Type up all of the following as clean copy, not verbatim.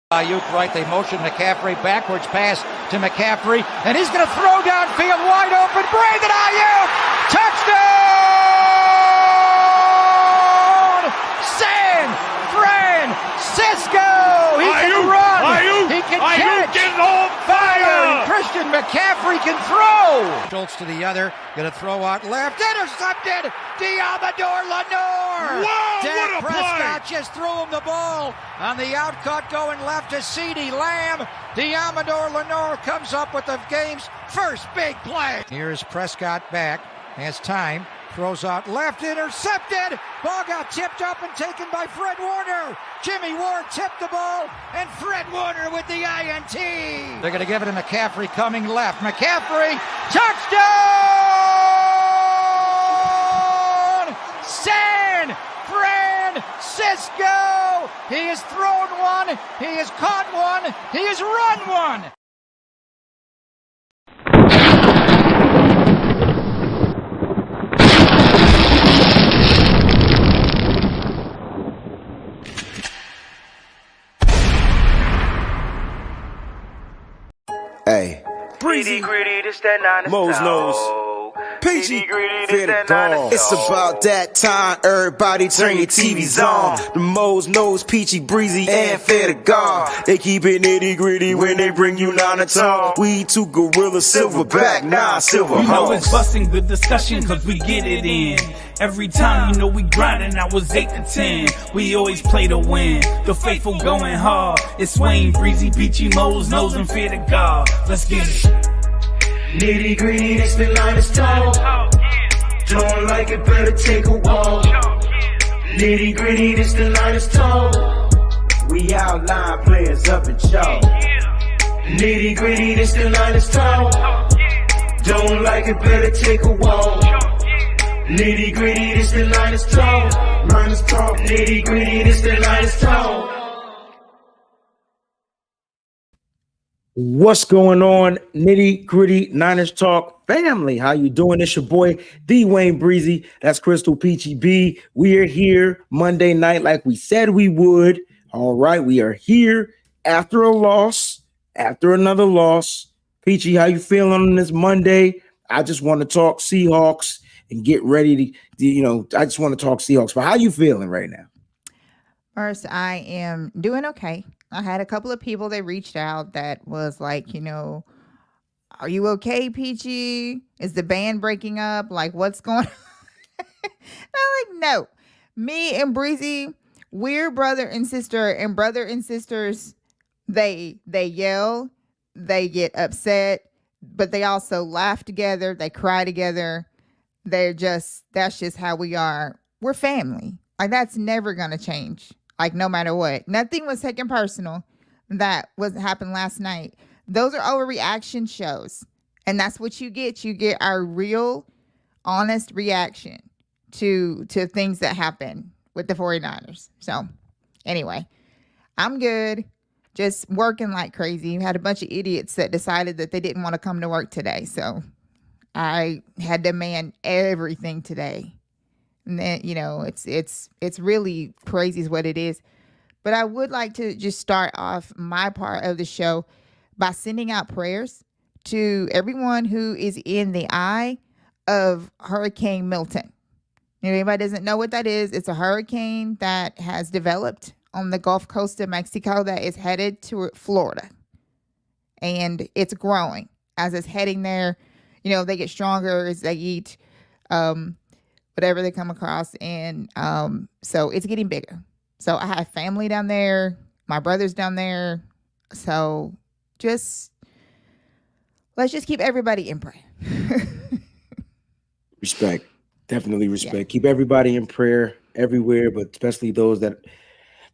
Ayuk right, they motion McCaffrey, backwards pass to McCaffrey, and he's going to throw downfield wide open. Brandon Ayuk, touchdown! San Francisco! He can run, he can catch, getting on fire! Christian McCaffrey can throw! Schultz to the other, going to throw out left, intercepted! Diamador Lenore! Wow, Dak what a Prescott play! just threw him the ball on the outcut going left to CeeDee Lamb. Diamador Lenore comes up with the game's first big play. Here's Prescott back, has time, throws out left, intercepted. Ball got tipped up and taken by Fred Warner. Jimmy Ward tipped the ball, and Fred Warner with the INT. They're going to give it to McCaffrey coming left. McCaffrey, touchdown! San Francisco! He has thrown one, he has caught one, he has run one. Hey, Breezy, gritty, this that 9 Mo's nose. Peachy, Fear the dawn. It's about that time, everybody turn your TVs on. The Mo's nose, Peachy, Breezy, and Fear the God. They keep it nitty gritty when they bring you 9 to talk. We two gorilla, silverback, 9 silver You know it's hoes. busting the discussion cause we get it in. Every time you know we grinding, I was 8 to 10. We always play to win. The faithful going hard. It's Wayne, Breezy, Peachy, Mo's nose, and Fear the God. Let's get it. nitty gritty, this the 9 is tall. Don't like it, better take a walk. Nitty gritty, this the 9 is tall. We outline players up in chalk. Nitty gritty, this the 9 is tall. Don't like it, better take a walk. Nitty gritty, this the 9 is tall. 9 is tall. Nitty gritty, this the 9 is tall. What's going on, nitty gritty Niners talk family? How you doing? It's your boy D Wayne Breezy. That's Crystal Peachy B. We are here Monday night, like we said we would. All right, we are here after a loss, after another loss. Peachy, how you feeling on this Monday? I just want to talk Seahawks and get ready to, I just want to talk Seahawks. But how you feeling right now? First, I am doing okay. I had a couple of people that reached out that was like, are you okay, Peachy? Is the band breaking up? Like, what's going on? I'm like, no. Me and Breezy, we're brother and sister, and brother and sisters, they yell, they get upset, but they also laugh together, they cry together. That's just how we are. We're family. Like, that's never going to change. Like, no matter what. Nothing was taken personal that happened last night. Those are overreaction shows. And that's what you get. You get our real, honest reaction to things that happen with the 49ers. So, anyway, I'm good. Just working like crazy. We had a bunch of idiots that decided that they didn't want to come to work today. So, I had to man everything today. And then, it's really crazy is what it is. But I would like to just start off my part of the show by sending out prayers to everyone who is in the eye of Hurricane Milton. If anybody doesn't know what that is, it's a hurricane that has developed on the Gulf Coast of Mexico that is headed to Florida. And it's growing as it's heading there. They get stronger as they eat whatever they come across. And so it's getting bigger. So I have family down there. My brother's down there. So let's just keep everybody in prayer. Respect. Definitely respect. Yeah. Keep everybody in prayer everywhere, but especially those that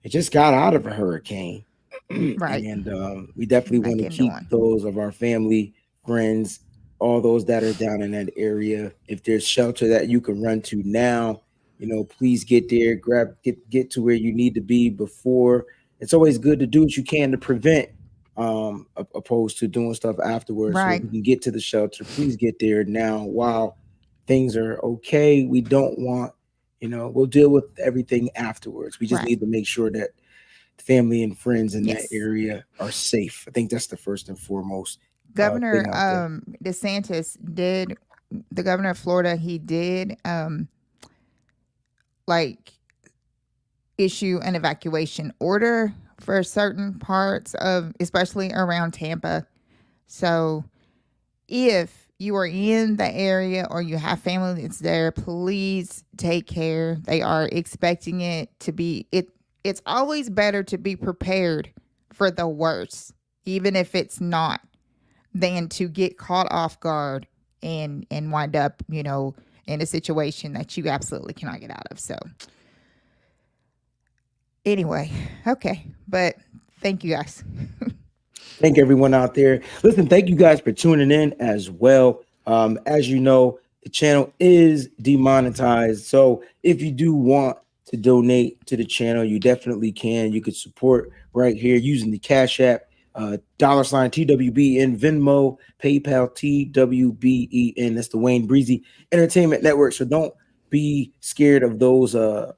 just got out of a hurricane. Right. And we definitely want to keep those of our family, friends, all those that are down in that area. If there's shelter that you can run to now, please get there, get to where you need to be before. It's always good to do what you can to prevent, opposed to doing stuff afterwards. Right. So if you can get to the shelter, please get there now while things are okay. We don't want, we'll deal with everything afterwards. We just need to make sure that family and friends in that Yes. area are safe. I think that's the first and foremost Governor thing out there. DeSantis did, the governor of Florida, he did like issue an evacuation order for certain parts of, especially around Tampa. So if you are in the area or you have family that's there, please take care. They are expecting it to be, it's always better to be prepared for the worst, even if it's not, than to get caught off guard and wind up, in a situation that you absolutely cannot get out of. So anyway, okay. But thank you guys. Thank everyone out there. Listen, thank you guys for tuning in as well. As you know, the channel is demonetized. So if you do want to donate to the channel, you definitely can. You could support right here using the Cash App, $ TWB in Venmo, PayPal TWBEN. That's the Wayne Breezy Entertainment Network. So don't be scared of those of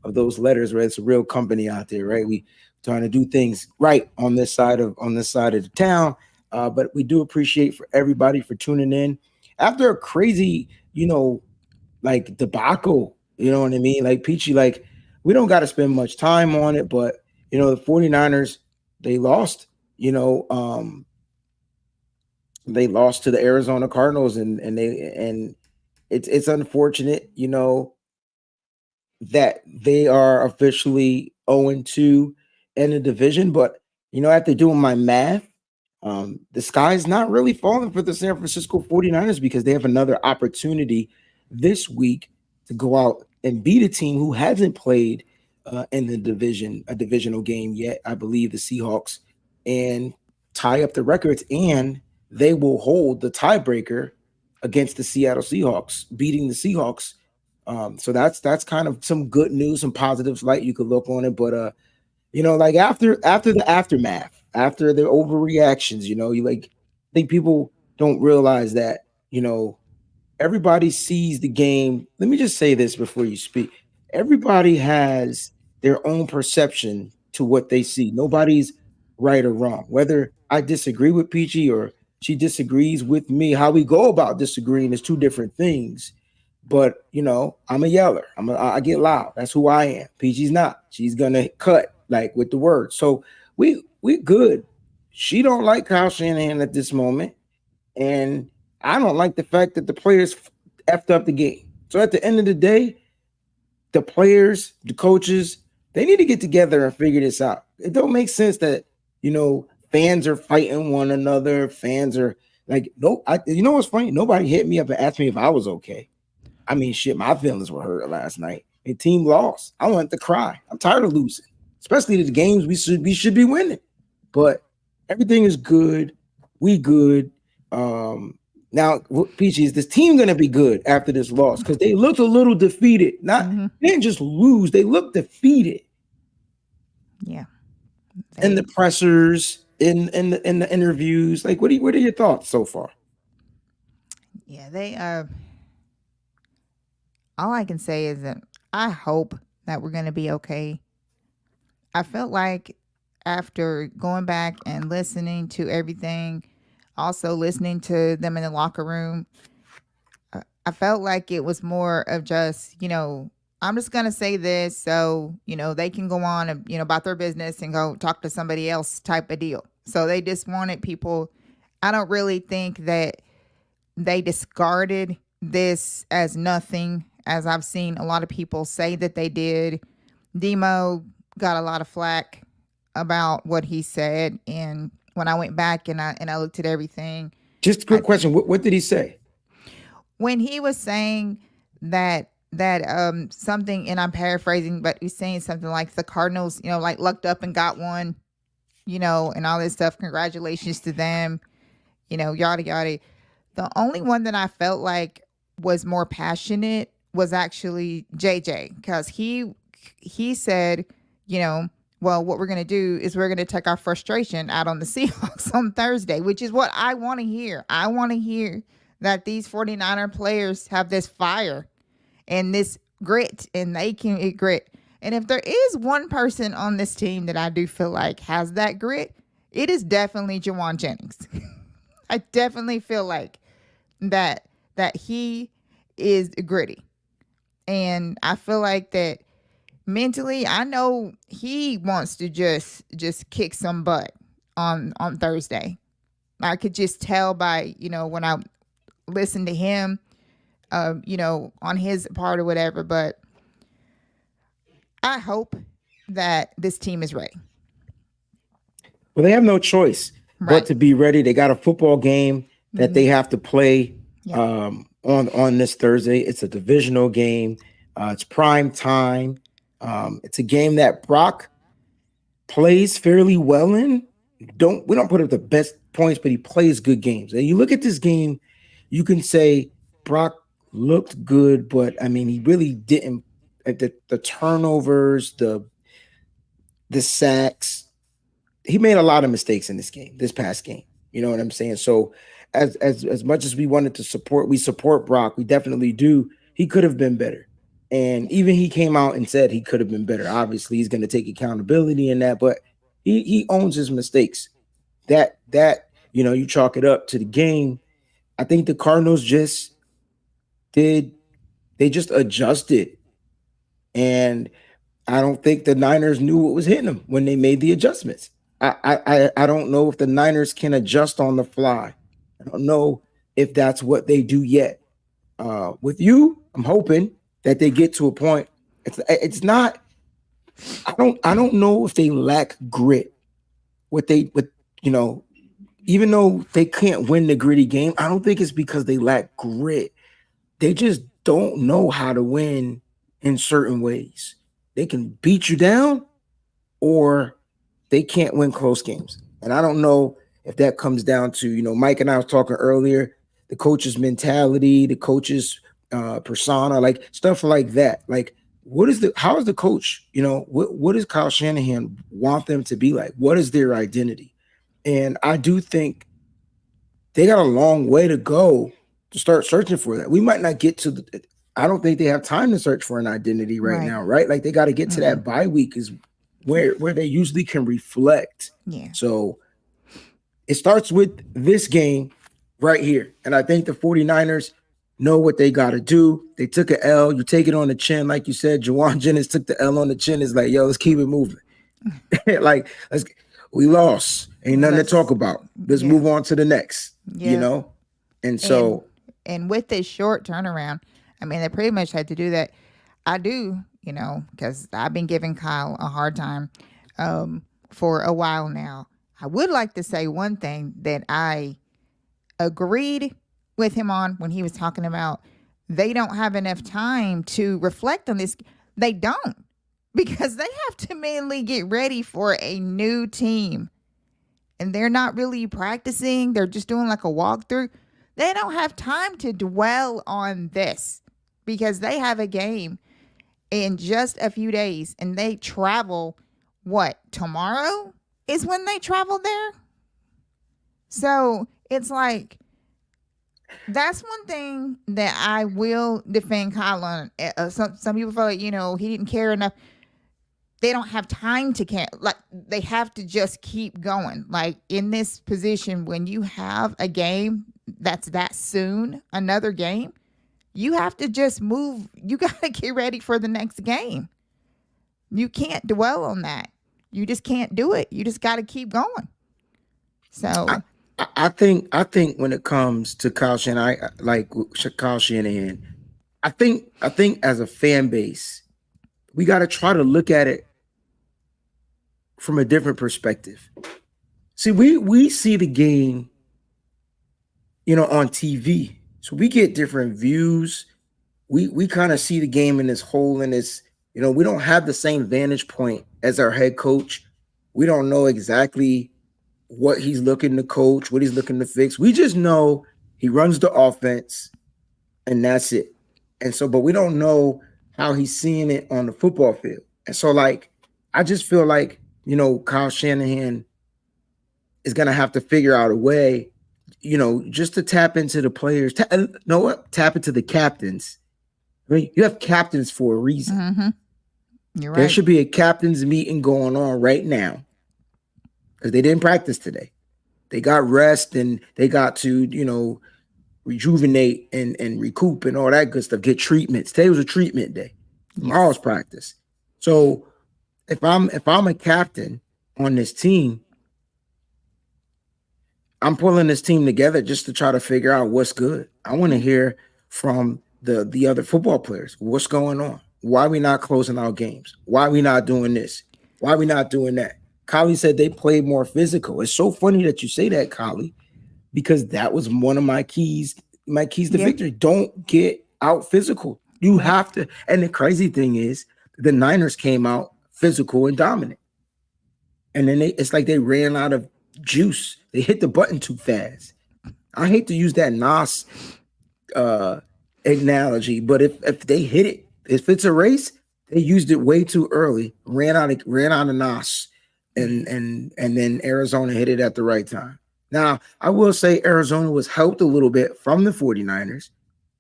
those letters, right? It's a real company out there, right? We trying to do things right on this side of the town. But we do appreciate for everybody for tuning in after a crazy, like debacle, you know what I mean? Like Peachy, like we don't got to spend much time on it, but the 49ers, they lost, they lost to the Arizona Cardinals and it's unfortunate, that they are officially 0-2 in the division. But, after doing my math, the sky's not really falling for the San Francisco 49ers because they have another opportunity this week to go out and beat a team who hasn't played in the divisional game yet. I believe the Seahawks, and tie up the records, and they will hold the tiebreaker against the Seattle Seahawks, beating the Seahawks. So that's kind of some good news, some positive light you could look on it. But like after the aftermath, after the overreactions, I think people don't realize that, everybody sees the game. Let me just say this before you speak. Everybody has their own perception to what they see. Nobody's right or wrong. Whether I disagree with Peachy or she disagrees with me, how we go about disagreeing is two different things. But I'm a yeller. I get loud. That's who I am. Peachy's not. She's gonna cut like with the words. So we good. She don't like Kyle Shanahan at this moment, and I don't like the fact that the players effed up the game. So at the end of the day, the players, the coaches, they need to get together and figure this out. It don't make sense that fans are fighting one another. Fans are like, no. What's funny? Nobody hit me up and asked me if I was okay. I mean, shit, my feelings were hurt last night. The team lost. I wanted to cry. I'm tired of losing, especially the games we should be winning. But everything is good. We good. Now, Peachy, is this team going to be good after this loss? Because they looked a little defeated. They didn't just lose. They looked defeated. Yeah. In the pressers, in the interviews. Like, what are your thoughts so far? Yeah, they all I can say is that I hope that we're going to be okay. I felt like after going back and listening to everything, also listening to them in the locker room, I felt like it was more of just, I'm just going to say this so, they can go on and, about their business and go talk to somebody else type of deal. So they just wanted people. I don't really think that they discarded this as nothing, as I've seen a lot of people say that they did. Demo got a lot of flack about what he said, and when I went back and I looked at everything. Just a quick question. What did he say? When he was saying that something, and I'm paraphrasing, but he's saying something like the Cardinals, like lucked up and got one, and all this stuff. Congratulations to them, yada, yada. The only one that I felt like was more passionate was actually JJ, because he said, well, what we're going to do is we're going to take our frustration out on the Seahawks on Thursday, which is what I want to hear. I want to hear that these 49er players have this fire and this grit, and they can grit, And if there is one person on this team that I do feel like has that grit, it is definitely Jawan Jennings. I definitely feel like that he is gritty. And I feel like that mentally, I know he wants to just kick some butt on Thursday. I could just tell by, when I listen to him, on his part or whatever. But I hope that this team is ready. Well, they have no choice but to be ready. They got a football game that they have to play on this Thursday. It's a divisional game. It's prime time. It's a game that Brock plays fairly well in. We don't put up the best points, but he plays good games. And you look at this game, you can say Brock looked good, but I mean, he really didn't. The turnovers, the sacks, he made a lot of mistakes in this past game. You know what I'm saying? So as much as we wanted to support Brock, we definitely do. He could have been better. And even he came out and said he could have been better. Obviously, he's going to take accountability in that, but he owns his mistakes. That you chalk it up to the game. I think the Cardinals just adjusted. And I don't think the Niners knew what was hitting them when they made the adjustments. I don't know if the Niners can adjust on the fly. I don't know if that's what they do yet. With you, I'm hoping that they get to a point. It's not. I don't know if they lack grit. Even though they can't win the gritty game, I don't think it's because they lack grit. They just don't know how to win in certain ways. They can beat you down, or they can't win close games. And I don't know if that comes down to, Mike and I was talking earlier, the coach's mentality, the coach's persona, like stuff like that. Like, how is the coach, what does Kyle Shanahan want them to be like? What is their identity? And I do think they got a long way to go to start searching for that. We might not get to I don't think they have time to search for an identity right now, right? Like, they got to get to that bye week is where they usually can reflect. Yeah. So it starts with this game right here. And I think the 49ers know what they got to do. They took an L. You take it on the chin. Like you said, Jawan Jennings took the L on the chin. It's like, yo, let's keep it moving. We lost. Ain't nothing to talk about. Let's move on to the next, And so. And with this short turnaround, I mean, they pretty much had to do that. I do, because I've been giving Kyle a hard time for a while now. I would like to say one thing that I agreed with him on when he was talking about they don't have enough time to reflect on this. They don't, because they have to mainly get ready for a new team. And they're not really practicing. They're just doing like a walkthrough. They don't have time to dwell on this because they have a game in just a few days, and they travel, tomorrow is when they travel there? So it's like, that's one thing that I will defend Kyle on. Some people feel like, he didn't care enough. They don't have time to care. Like, they have to just keep going. Like, in this position, when you have a game that's that soon, another game, you have to just move. You got to get ready for the next game. You can't dwell on that. You just can't do it. You just got to keep going. So I think when it comes to Kyle Shanahan, I think as a fan base, we got to try to look at it from a different perspective. See, we see the game, on TV. So we get different views. We kind of see the game in this whole, in this, we don't have the same vantage point as our head coach. We don't know exactly what he's looking to coach, what he's looking to fix. We just know he runs the offense and that's it. And so, but we don't know how he's seeing it on the football field. And so, I just feel like, Kyle Shanahan is going to have to figure out a way, just to tap into the players. Tap into the captains. I mean, you have captains for a reason. Mm-hmm. You're There right. should be a captain's meeting going on right now because they didn't practice today. They got rest and they got to, rejuvenate and recoup and all that good stuff. Get treatments. Today was a treatment day. Tomorrow's practice. So if I'm a captain on this team, I'm pulling this team together just to try to figure out what's good. I want to hear from the other football players. What's going on? Why are we not closing out games? Why are we not doing this? Why are we not doing that? Kali said they played more physical. It's so funny that you say that, Kali, because that was one of my keys to victory. Don't get out physical. You have to. And the crazy thing is the Niners came out physical and dominant. And then it's like they ran out of juice. They hit the button too fast. I hate to use that Nas analogy, but if they hit it, if it's a race, they used it way too early, ran out of Nas, and then Arizona hit it at the right time. Now, I will say Arizona was helped a little bit from the 49ers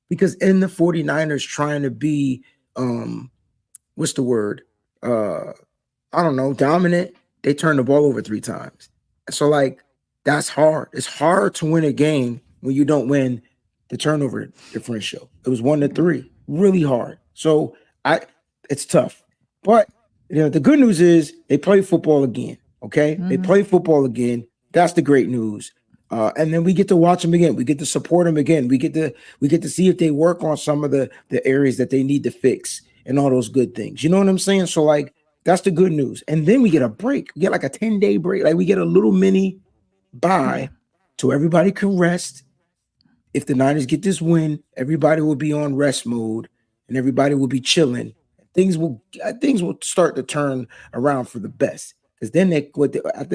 because in the 49ers trying to be what's the word? I don't know, dominant, they turned the ball over 3 times. So like that's hard. It's hard to win a game when you don't win the turnover differential. It was 1-3, really hard. So it's tough. But the good news is they play football again. Okay, they play football again. That's the great news. And then we get to watch them again. We get to support them again. We get to see if they work on some of the areas that they need to fix and all those good things. You know what I'm saying? So like that's the good news. And then we get a break. We get like a 10-day break. Like we get a little mini bye so everybody can rest. If the Niners get this win, everybody will be on rest mode and everybody will be chilling. Things will start to turn around for the best. Because then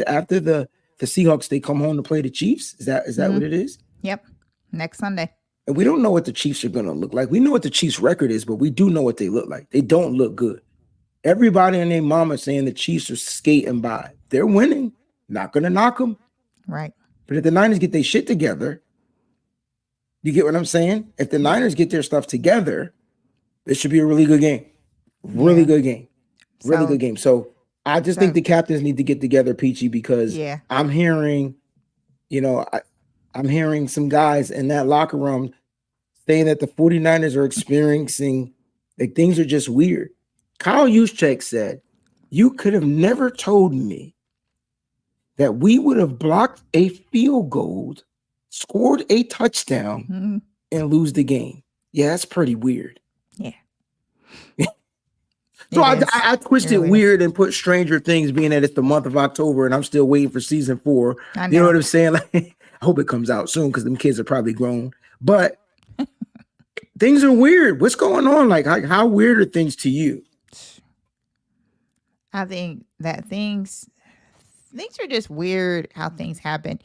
after the Seahawks, they come home to play the Chiefs. Is that what it is? Yep. Next Sunday. And we don't know what the Chiefs are going to look like. We know what the Chiefs' record is, but we do know what they look like. They don't look good. Everybody and their mama saying the Chiefs are skating by. They're winning. Not going to knock them. Right. But if the Niners get their shit together, you get what I'm saying? If the Niners get their stuff together, it should be a really good game. Really good game. Really good game. So I just think the captains need to get together, Peachy, because I'm hearing, I'm hearing some guys in that locker room saying that the 49ers are experiencing, like things are just weird. Kyle Juszczyk said, you could have never told me that we would have blocked a field goal, scored a touchdown, and lose the game. Yeah, that's pretty weird. Yeah. So I twisted weird and put Stranger Things, being that it's the month of October and I'm still waiting for season 4. You know what I'm saying? Like, I hope it comes out soon because them kids are probably grown. But things are weird. What's going on? Like, how weird are things to you? I think that things are just weird how things happen.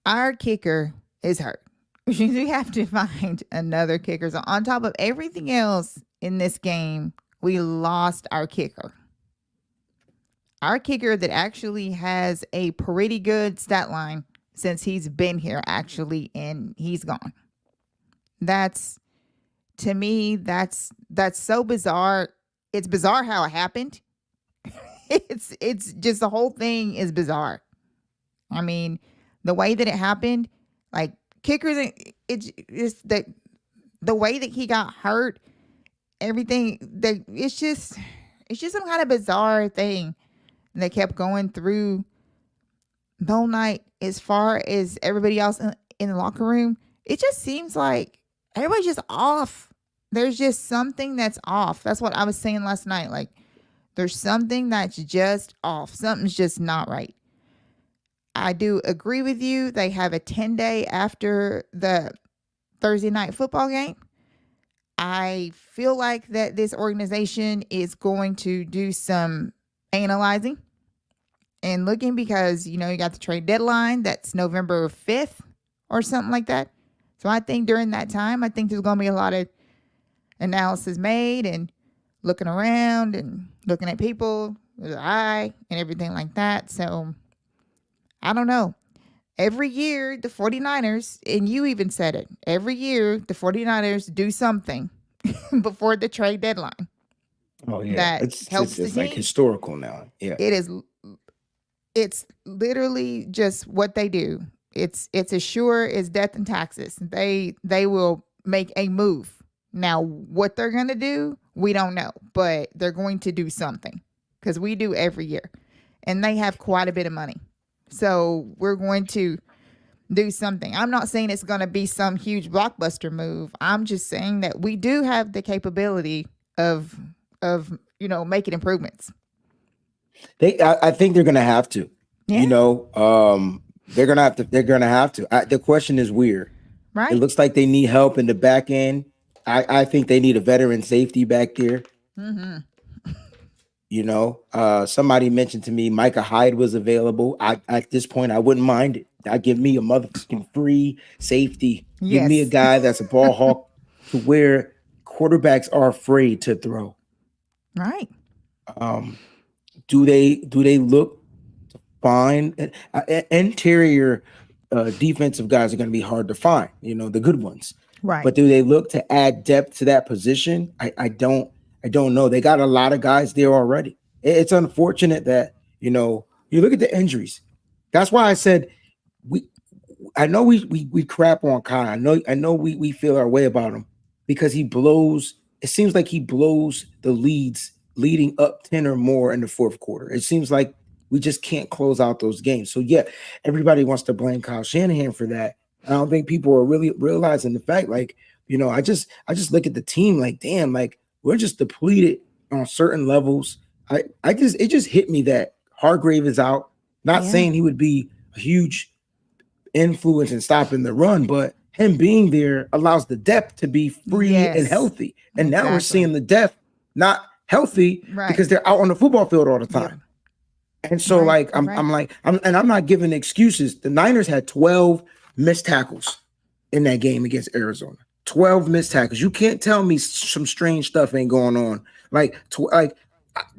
Our kicker is hurt. Which means we have to find another kicker. So on top of everything else in this game, we lost our kicker. Our kicker that actually has a pretty good stat line since he's been here actually, and he's gone. To me, that's so bizarre. It's bizarre how it happened. It's just the whole thing is bizarre. I mean, the way that it happened, like kickers, it's that the way that he got hurt, everything that it's just some kind of bizarre thing that kept going through the whole night. As far as everybody else in the locker room, it just seems like everybody's just off. There's just something that's off. That's what I was saying last night. Like, there's something that's just off. Something's just not right. I do agree with you. They have a 10-day after the Thursday night football game. I feel like that this organization is going to do some analyzing and looking because, you got the trade deadline. That's November 5th or something like that. So I think during that time, I think there's going to be a lot of analysis made and looking around and looking at people with an eye and everything like that. So I don't know. Every year, the 49ers, and you even said it, every year, the 49ers do something before the trade deadline. Oh yeah, that helps the it's like team. historical now. Yeah, It's literally just what they do. It's as sure as death and taxes. They will make a move. Now, what they're going to do, we don't know, but they're going to do something because we do every year, and they have quite a bit of money. So we're going to do something. I'm not saying it's going to be some huge blockbuster move. I'm just saying that we do have the capability of making improvements. I think they're gonna have to. Yeah. You know, they're gonna have to. They're gonna have to. The question is weird. Right. It looks like they need help in the back end. I think they need a veteran safety back there. Mm-hmm. You know, somebody mentioned to me Micah Hyde was available. At this point, I wouldn't mind it. I'd give me a motherfucking free safety. Give me a Yes. guy that's a ball hawk to where quarterbacks are afraid to throw. Right. Do they look to find interior defensive guys are going to be hard to find, you know, the good ones. Right. But do they look to add depth to that position? I don't know. They got a lot of guys there already. It's unfortunate that, you know, you look at the injuries. That's why I said I know we crap on Kyle. I know we feel our way about him because it seems like he blows the leads leading up 10 or more in the fourth quarter. It seems like we just can't close out those games. So yeah, everybody wants to blame Kyle Shanahan for that. I don't think people are really realizing the fact, like, you know, I just look at the team like, damn, like we're just depleted on certain levels. It just hit me that Hargrave is out. Not saying he would be a huge influence in stopping the run, but him being there allows the depth to be free and healthy. And now we're seeing the depth not healthy because they're out on the football field all the time. Yeah. And so I'm not giving excuses. The Niners had 12 missed tackles in that game against Arizona. 12 missed tackles. You can't tell me some strange stuff ain't going on. Like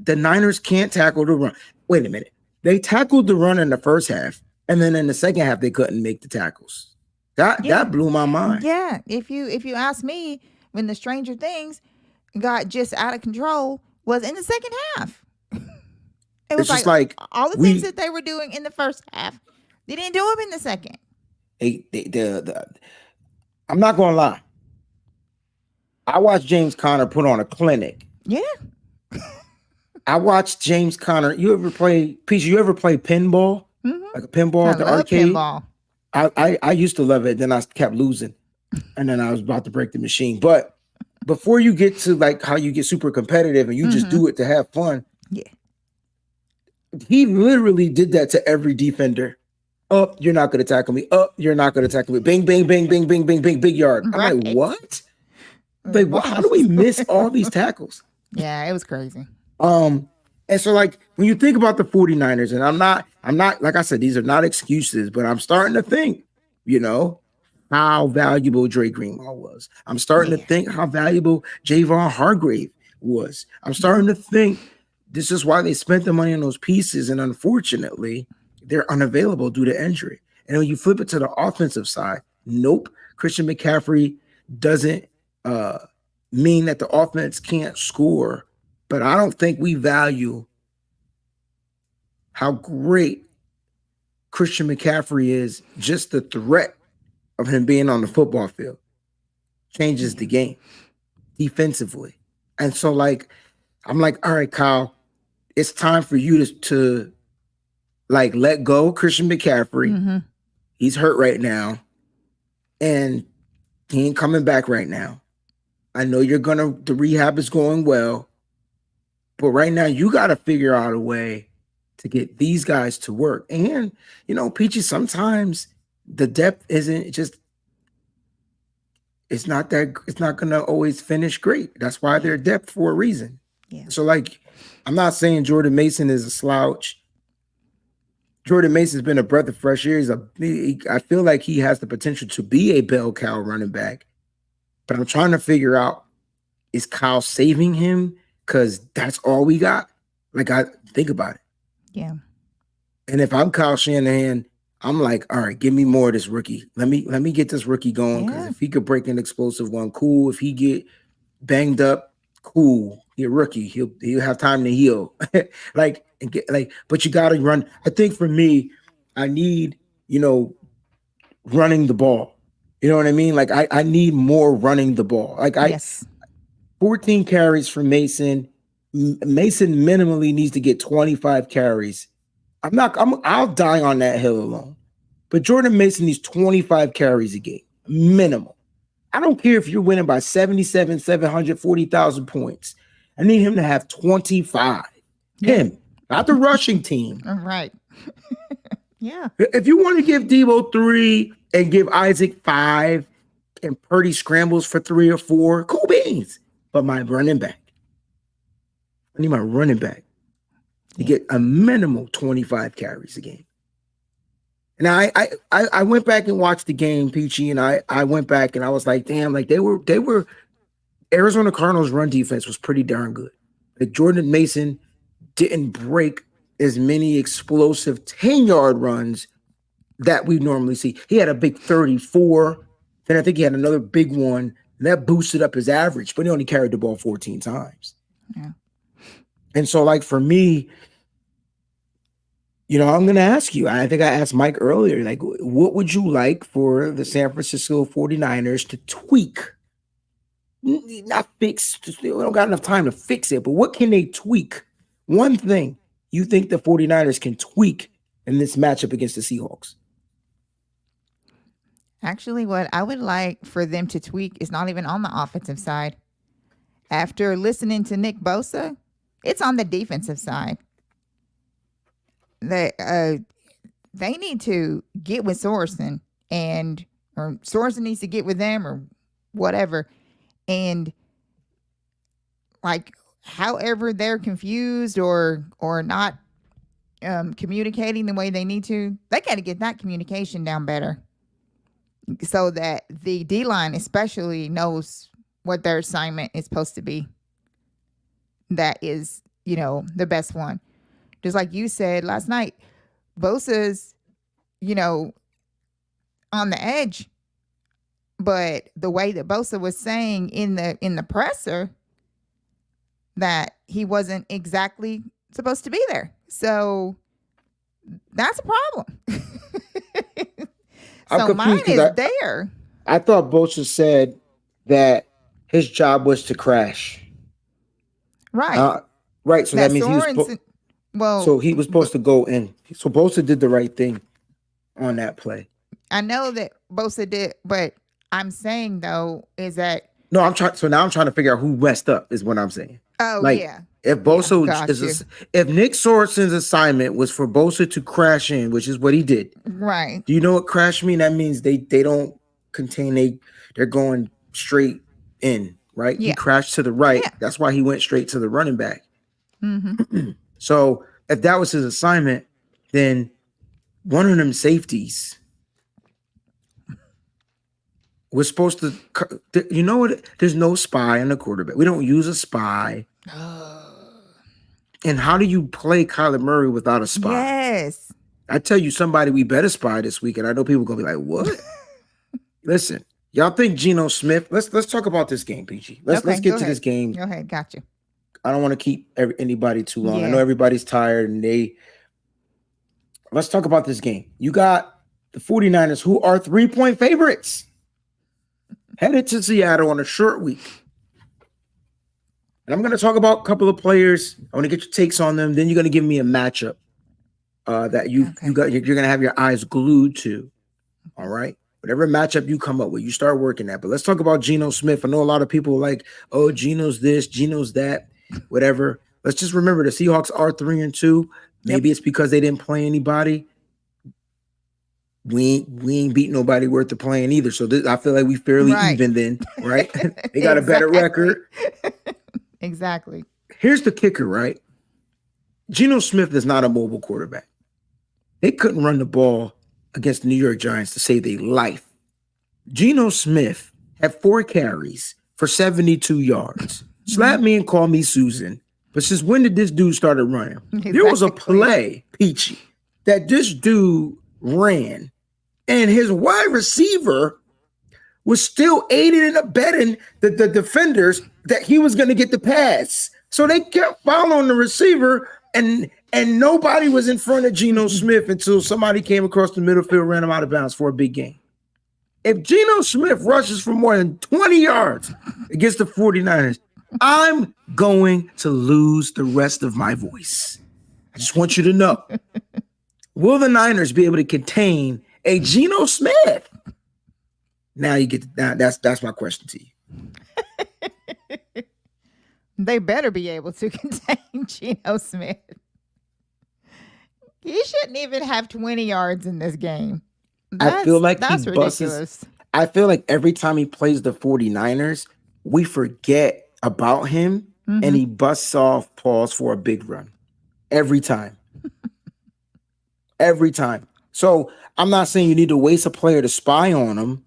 the Niners can't tackle the run. Wait a minute. They tackled the run in the first half, and then in the second half they couldn't make the tackles. That blew my mind. Yeah. If you ask me, when the Stranger Things got just out of control was in the second half. It was like all the things that they were doing in the first half, they didn't do them in the second. I'm not gonna lie. I watched James Conner put on a clinic. Yeah. I watched James Conner. You ever play pinball? Mm-hmm. Like a pinball at the arcade? Pinball. I used to love it. Then I kept losing. And then I was about to break the machine. But before you get to like how you get super competitive and you just do it to have fun. Yeah. He literally did that to every defender. Up, you're not going to tackle me. Up, you're not going to tackle me. Bang, bang, bang, bang, bang, bang, bang, big yard. I'm like, what? Like, how do we miss all these tackles? Yeah, it was crazy. And so like when you think about the 49ers, and I'm not like I said, these are not excuses, but I'm starting to think, you know, how valuable Dre Greenlaw was. I'm starting to think how valuable Javon Hargrave was. I'm starting to think this is why they spent the money on those pieces, and unfortunately, they're unavailable due to injury. And when you flip it to the offensive side, nope, Christian McCaffrey doesn't mean that the offense can't score, but I don't think we value how great Christian McCaffrey is. Just the threat of him being on the football field changes the game defensively. And so like, I'm like, all right, Kyle, it's time for you to like let go Christian McCaffrey. Mm-hmm. He's hurt right now. And he ain't coming back right now. I know the rehab is going well. But right now you got to figure out a way to get these guys to work. And, you know, Peachy, sometimes the depth isn't just, it's not going to always finish great. That's why they're depth for a reason. Yeah. So like, I'm not saying Jordan Mason is a slouch. Jordan Mason's been a breath of fresh air. I feel like he has the potential to be a bell cow running back. But I'm trying to figure out, is Kyle saving him? Because that's all we got. Like, I think about it. Yeah. And if I'm Kyle Shanahan, I'm like, all right, give me more of this rookie. Let me get this rookie going. Because if he could break an explosive one, cool. If he get banged up, cool. He's a rookie. He'll have time to heal. But you got to run. I think for me, I need, running the ball. You know what I mean? Like I need more running the ball. Yes. 14 carries for Mason. Mason minimally needs to get 25 carries. I'll die on that hill alone. But Jordan Mason needs 25 carries a game, minimum. I don't care if you're winning by 740,000 points. I need him to have 25. Him, not the rushing team. All right. Yeah. If you want to give Debo 3 and give Isaac 5 and Purdy scrambles for 3 or 4, cool beans. But my running back, I need my running back to get a minimal 25 carries a game. And I went back and watched the game, Peachy, and I went back and I was like, damn, like they were Arizona Cardinals run defense was pretty darn good. Like Jordan Mason didn't break as many explosive 10-yard runs that we normally see. He had a big 34. Then I think he had another big one. And that boosted up his average, but he only carried the ball 14 times. Yeah. And so, like, for me, I'm going to ask you, I think I asked Mike earlier, like, what would you like for the San Francisco 49ers to tweak? Not fix. We don't got enough time to fix it, but what can they tweak? One thing you think the 49ers can tweak in this matchup against the Seahawks? Actually, what I would like for them to tweak is not even on the offensive side. After listening to Nick Bosa, it's on the defensive side. They need to get with Sorensen, or Sorensen needs to get with them, or whatever. And like, however they're confused or not communicating the way they need to, they got to get that communication down better, so that the D-line especially knows what their assignment is supposed to be. That is, the best one. Just like you said last night, Bosa's, on the edge. But the way that Bosa was saying in the presser that he wasn't exactly supposed to be there. So that's a problem. So mine is there. I thought Bosa said that his job was to crash. Right. Right. So that means so he was supposed to go in. So Bosa did the right thing on that play. I know that Bosa did, but I'm saying though is that now I'm trying to figure out who messed up is what I'm saying. Oh, like, yeah. If Bosa if Nick Sorensen's assignment was for Bosa to crash in, which is what he did. Right. Do you know what crash mean? That means they don't contain, they're going straight in, right? Yeah. He crashed to the right. Yeah. That's why he went straight to the running back. Mm-hmm. So if that was his assignment, then one of them safeties was supposed to, there's no spy on the quarterback. We don't use a spy. And how do you play Kyler Murray without a spy? Yes. I tell you somebody we better spy this week, and I know people are gonna be like, what? Listen, y'all think Geno Smith? Let's talk about this game, Peachy. Let's get to this game. Go ahead, got you. I don't want to keep anybody too long. Yeah. I know everybody's tired, and let's talk about this game. You got the 49ers, who are 3-point favorites, headed to Seattle on a short week. And I'm going to talk about a couple of players. I want to get your takes on them. Then you're going to give me a matchup that you're going to have your eyes glued to. All right. Whatever matchup you come up with, you start working at. But let's talk about Geno Smith. I know a lot of people are like, oh, Geno's this, Geno's that, whatever. Let's just remember the Seahawks are 3-2. Maybe it's because they didn't play anybody. We ain't beat nobody worth the playing either. So I feel like we fairly even then, right? They got a better record. Exactly. Here's the kicker, right? Geno Smith is not a mobile quarterback. They couldn't run the ball against the New York Giants to save their life. Geno Smith had 4 carries for 72 yards. Slap me and call me Susan. But since when did this dude started running? Exactly. There was a play, Peachy, that this dude ran, and his wide receiver was still aiding and abetting the defenders that he was going to get the pass. So they kept following the receiver, and nobody was in front of Geno Smith until somebody came across the middle field, ran him out of bounds for a big gain. If Geno Smith rushes for more than 20 yards against the 49ers, I'm going to lose the rest of my voice. I just want you to know. Will the Niners be able to contain a Geno Smith? Now you get that's my question to you. They better be able to contain Geno Smith. He shouldn't even have 20 yards in this game. I feel like that's he ridiculous. busts. I feel like every time he plays the 49ers, we forget about him and he busts off Pauls for a big run. Every time. Every time. So I'm not saying you need to waste a player to spy on him,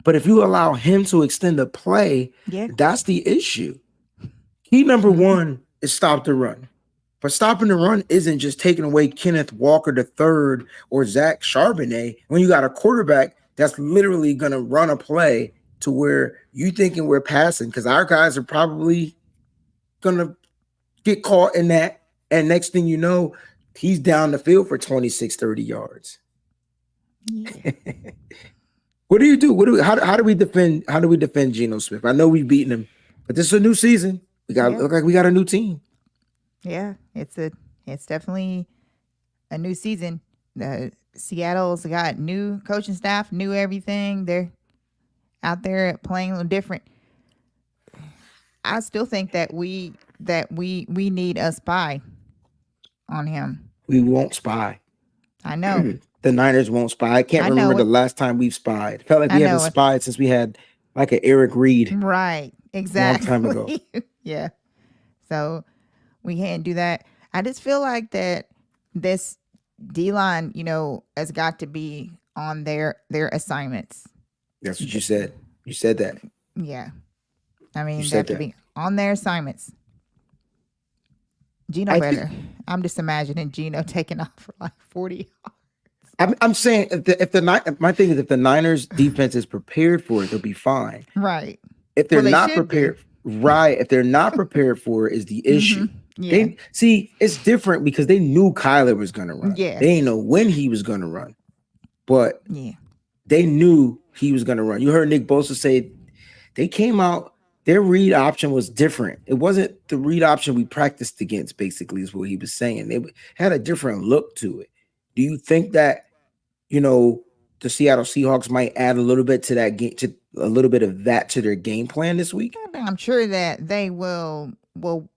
but if you allow him to extend the play, that's the issue. Key number one is stop the run. But stopping the run isn't just taking away Kenneth Walker III or Zach Charbonnet when you got a quarterback that's literally going to run a play to where you thinking we're passing, because our guys are probably going to get caught in that. And next thing you know, he's down the field for 26, 30 yards. Yeah. What do you do? How do we defend Geno Smith? I know we've beaten him, but this is a new season. We got look like we got a new team. Yeah, it's definitely a new season. Seattle's got new coaching staff, new everything. They're out there playing a little different. I still think that we need a spy on him. We won't spy. I know. The Niners won't spy. I can't remember the last time we've spied. It felt like we haven't spied since we had like an Eric Reed. Right. Exactly. A long time ago. Yeah. So we can't do that. I just feel like that this D-line, has got to be on their assignments. That's what you said. You said that. Yeah. I mean, they have to be on their assignments. Geno better. I'm just imagining Geno taking off for like 40 yards. I'm saying my thing is if the Niners defense is prepared for it, they'll be fine. Right. If they're not prepared, if they're not prepared for it is the issue. Yeah. It's different because they knew Kyler was going to run. Yeah. They didn't know when he was going to run, but they knew he was going to run. You heard Nick Bosa say they came out, their read option was different. It wasn't the read option we practiced against, basically, is what he was saying. They had a different look to it. Do you think that, the Seattle Seahawks might add a little bit to that game, to a little bit of that to their game plan this week? I'm sure that they will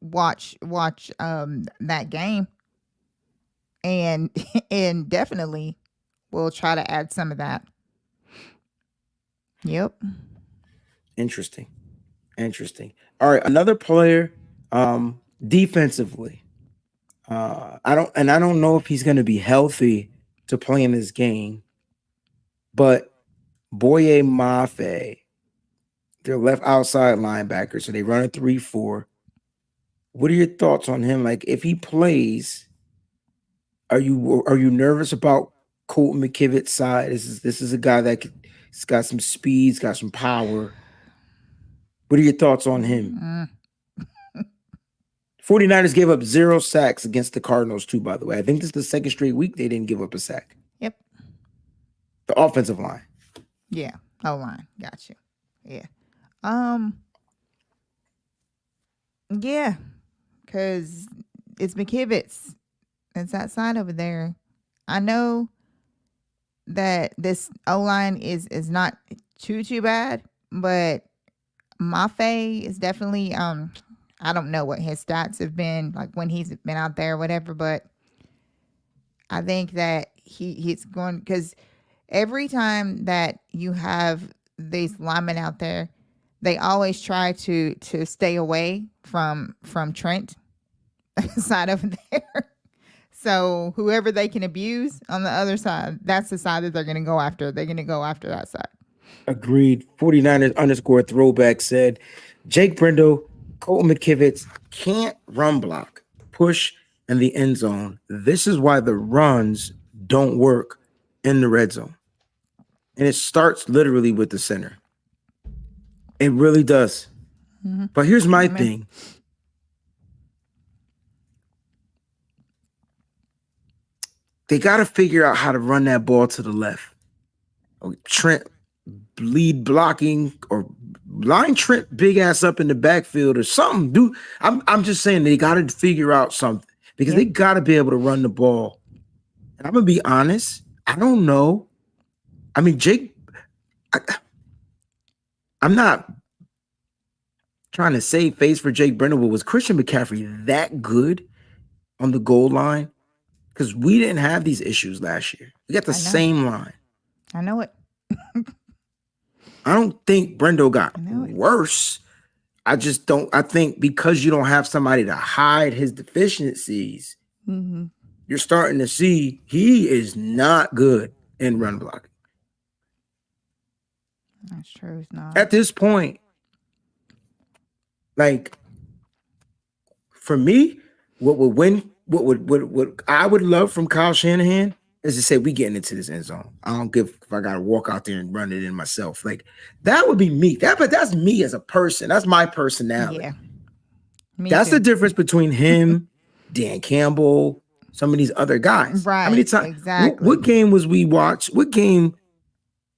watch that game and definitely will try to add some of that. Yep. Interesting. All right, another player defensively. I don't know if he's going to be healthy to play in this game, but Boye Mafe, their left outside linebacker, so they run a 3-4. What are your thoughts on him? Like, if he plays, are you nervous about Colton McKivitt's side? This is a guy he's got some speed, he's got some power. What are your thoughts on him? 49ers gave up 0 sacks against the Cardinals too, by the way. I think this is the second straight week they didn't give up a sack. Yep. The offensive line. Yeah. O-line. Got you. Yeah. Yeah. Because it's McKivitz. It's that side over there. I know that this O-line is not too bad, but Mafe is definitely I don't know what his stats have been like when he's been out there or whatever, but I think that he's going, because every time that you have these linemen out there, they always try to stay away from Trent side over there. So whoever they can abuse on the other side, that's the side that they're going to go after. They're going to go after that side. Agreed. 49ers _ throwback said, Jake Brendo, Colton McKivitz can't run block, push in the end zone. This is why the runs don't work in the red zone. And it starts literally with the center. It really does. Mm-hmm. But here's my thing. they got to figure out how to run that ball to the left. Trent lead blocking or line Trent big ass up in the backfield or something. Dude, I'm just saying they got to figure out something because they got to be able to run the ball. And I'm gonna be honest. I don't know. I mean, Jake. I'm not trying to save face for Jake Brendel, but was Christian McCaffrey that good on the goal line? Because we didn't have these issues last year. We got the same line. I know it. I don't think Brendel got worse. I just don't. I think because you don't have somebody to hide his deficiencies, you're starting to see he is not good in run blocking. That's true. It's not. At this point, like for me, what I would love from Kyle Shanahan is to say we getting into this end zone. I don't give if I gotta walk out there and run it in myself. Like that would be me. But that's me as a person. That's my personality. Yeah. That's the difference between him, Dan Campbell, some of these other guys. Right. How many times? Exactly. What game was we watched? What game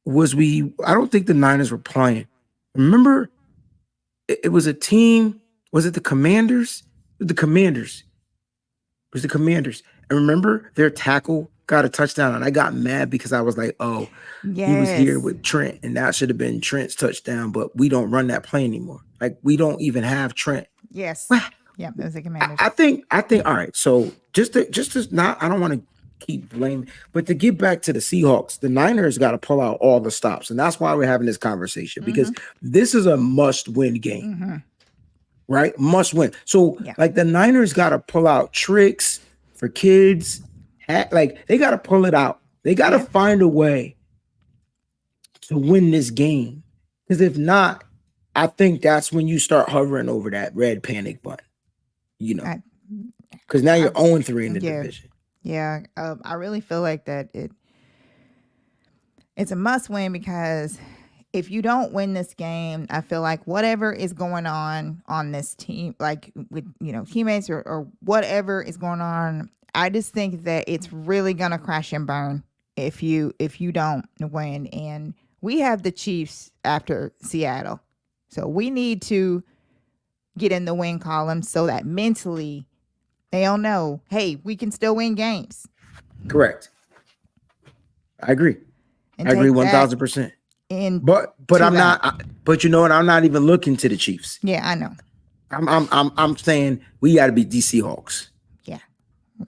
was we? I don't think the Niners were playing. Remember, it was a team. Was it the Commanders? It was the Commanders. And remember, their tackle got a touchdown, and I got mad because I was like, "Oh, he was here with Trent, and that should have been Trent's touchdown." But we don't run that play anymore. Like we don't even have Trent. Yes. Yeah, that was the Commanders. I think. All right. So just to not. I don't want to keep blaming, but to get back to the Seahawks, the Niners got to pull out all the stops, and that's why we're having this conversation because this is a must-win game, right? Must win. So like the Niners got to pull out tricks for kids. Like they got to pull it out. They got to find a way to win this game. Because if not, I think that's when you start hovering over that red panic button. You know, because now you're 0-3 in the division. Yeah, I really feel like that it's a must win because if you don't win this game, I feel like whatever is going on this team, like with teammates or whatever is going on. I just think that it's really gonna crash and burn if you don't win. And we have the Chiefs after Seattle, so we need to get in the win column so that mentally they'll know, hey, we can still win games. Correct. I agree. I agree 1,000%. But I'm not. But you know what? I'm not even looking to the Chiefs. Yeah, I know. I'm saying we got to beat these Seahawks.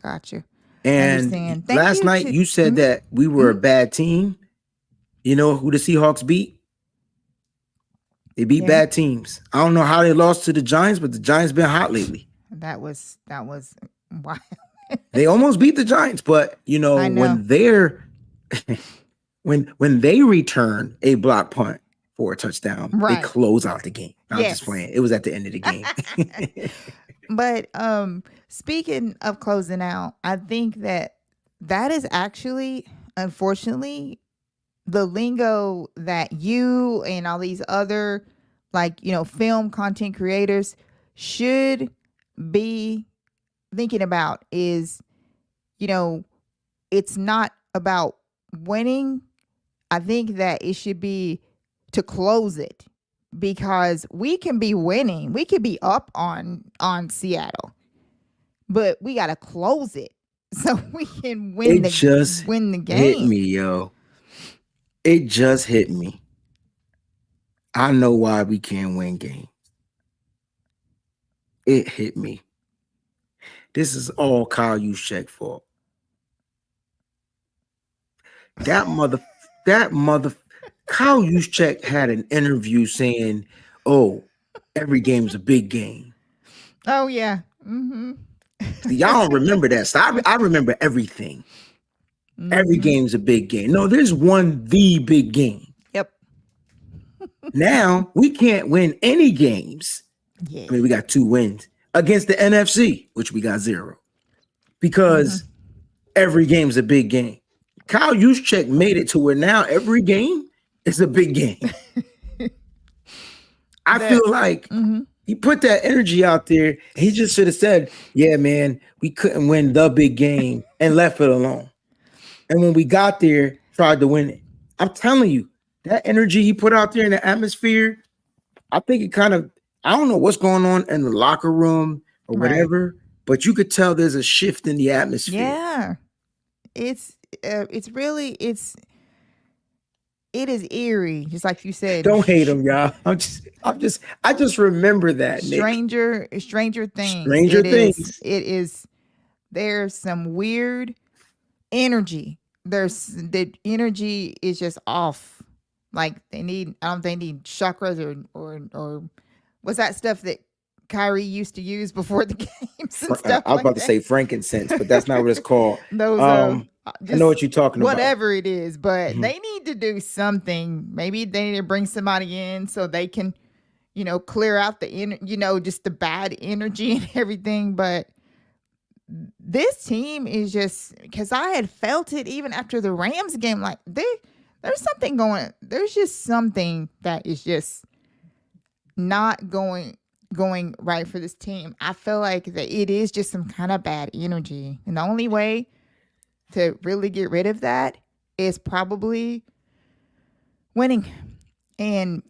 Got you. And last night you said that we were a bad team. You know who the Seahawks beat? They beat bad teams. I don't know how they lost to the Giants, but the Giants been hot lately. That was wild. They almost beat the Giants, but when they're when they return a block punt for a touchdown, they close out the game. I'm just playing. It was at the end of the game. But speaking of closing out, I think that is actually, unfortunately, the lingo that you and all these other film content creators should be thinking about is, it's not about winning. I think that it should be to close it. Because we can be winning. We could be up on Seattle. But we got to close it so we can win the game. Hit me, yo. It just hit me. I know why we can't win games. It hit me. This is all Kyle Juszczyk's fault. That mother Kyle Juszczyk had an interview saying, "Oh, every game's a big game." Oh yeah. Y'all don't remember that. So I remember everything. Every game's a big game. No, there's the big game. Yep. Now we can't win any games. Yeah. I mean, we got 2 wins against the NFC, which we got 0. Because every game's a big game. Kyle Juszczyk made it to where now every game is a big game. I feel like he put that energy out there. He just should have said, "Yeah, man, we couldn't win the big game," and left it alone. And when we got there, tried to win it. I'm telling you, that energy he put out there in the atmosphere, I think it kind of, I don't know what's going on in the locker room or whatever, but you could tell there's a shift in the atmosphere. Yeah. It's really, it is eerie, just like you said. Don't hate him, y'all. I just remember that. Stranger Things. Stranger Things. It is. There's some weird energy. The energy is just off. Like they need chakras or what's that stuff that Kyrie used to use before the games and stuff. I was about to say frankincense, but that's not what it's called. Those I know what you're talking about. Whatever it is, but they need to do something. Maybe they need to bring somebody in so they can, clear out the just the bad energy and everything. But this team is just, because I had felt it even after the Rams game. Like there's something going. There's just something that is just not going right for this team. I feel like that it is just some kind of bad energy, and the only way to really get rid of that is probably winning. And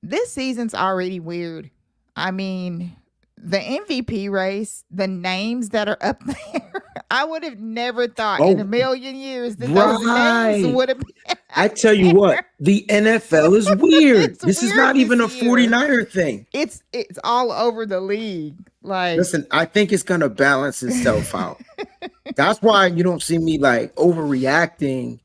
this season's already weird. I mean, the MVP race, the names that are up there, I would have never thought in a million years that those names would have been. I tell you what, the NFL is weird. This is not even a 49er thing. It's all over the league. Like, listen, I think it's gonna balance itself out. That's why you don't see me like overreacting.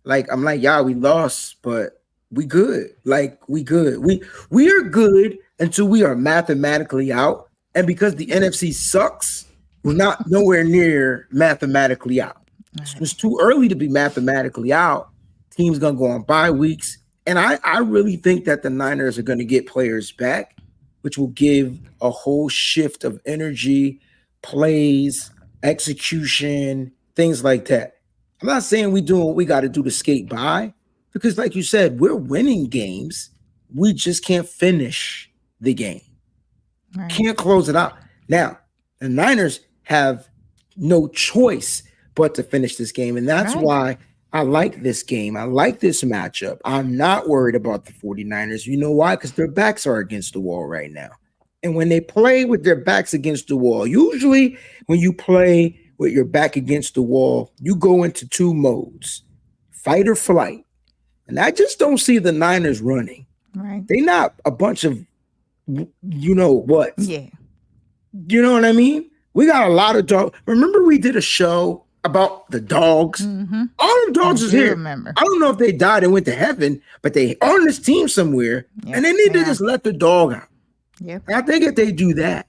Like I'm like, yeah, we lost, but we good. Like we good. We are good until we are mathematically out. And because the NFC sucks, we're not nowhere near mathematically out. It's too early to be mathematically out. Team's gonna go on bye weeks. And I really think that the Niners are gonna get players back, which will give a whole shift of energy, plays, execution, things like that. I'm not saying we doing what we got to do to skate by, because like you said, we're winning games. We just can't finish the game. Right. Can't close it out. Now, the Niners have no choice but to finish this game. And that's why I like this game. I like this matchup. I'm not worried about the 49ers. You know why? Because their backs are against the wall right now. And when they play with their backs against the wall, usually when you play with your back against the wall, you go into two modes, fight or flight. And I just don't see the Niners running. Right. They're not a bunch of, you know what? Yeah. You know what I mean? We got a lot of dogs. Remember we did a show about the dogs? Mm-hmm. All the dogs is here. Remember. I don't know if they died and went to heaven, but they on this team somewhere, and they need to just let the dog out. Yeah. I think if they do that,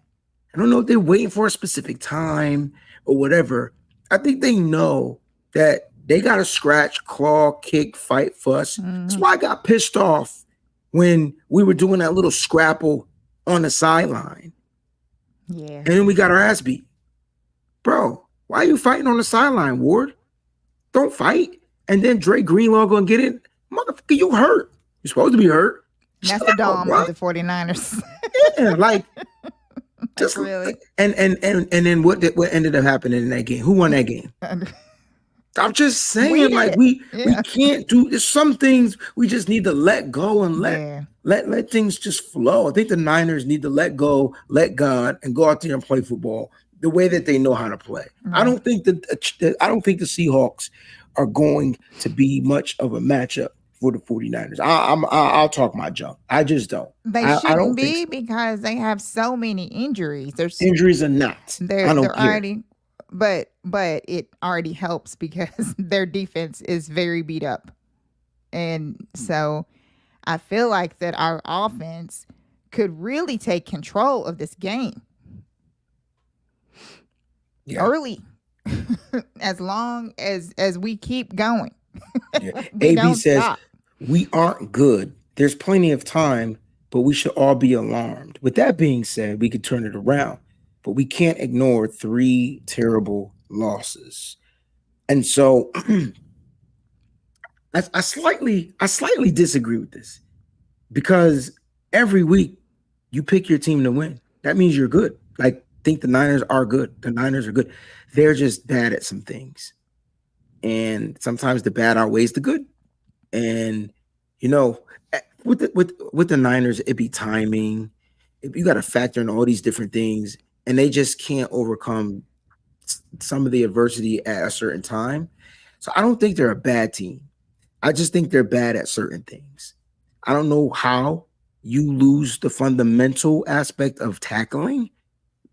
I don't know if they're waiting for a specific time or whatever. I think they know that they got to scratch, claw, kick, fight, fuss. Mm-hmm. That's why I got pissed off when we were doing that little scrapple on the sideline. Yeah. And then we got our ass beat. Bro, why are you fighting on the sideline, Ward? Don't fight. And then Dre Greenlaw gonna get it. Motherfucker, you hurt. You're supposed to be hurt. That's the dome of the 49ers. Yeah, like just really. And then what ended up happening in that game? Who won that game? I'm just saying, we can't do. There's some things we just need to let go and let things just flow. I think the Niners need to let go, let God, and go out there and play football the way that they know how to play. Right. I don't think the Seahawks are going to be much of a matchup for the 49ers. I'll talk my junk. I just don't. They shouldn't be because they have so many injuries. There's injuries are not. They're already. But it already helps because their defense is very beat up. And so I feel like that our offense could really take control of this game early, as long as we keep going. Yeah. AB says, we aren't good. There's plenty of time, but we should all be alarmed. With that being said, we could turn it around. But we can't ignore 3 terrible losses. And so I slightly disagree with this, because every week you pick your team to win. That means you're good. Like, think the Niners are good. The Niners are good. They're just bad at some things. and sometimes the bad outweighs the good. And with the Niners, it be timing. You got to factor in all these different things, and they just can't overcome some of the adversity at a certain time. So I don't think they're a bad team. I just think they're bad at certain things. I don't know how you lose the fundamental aspect of tackling,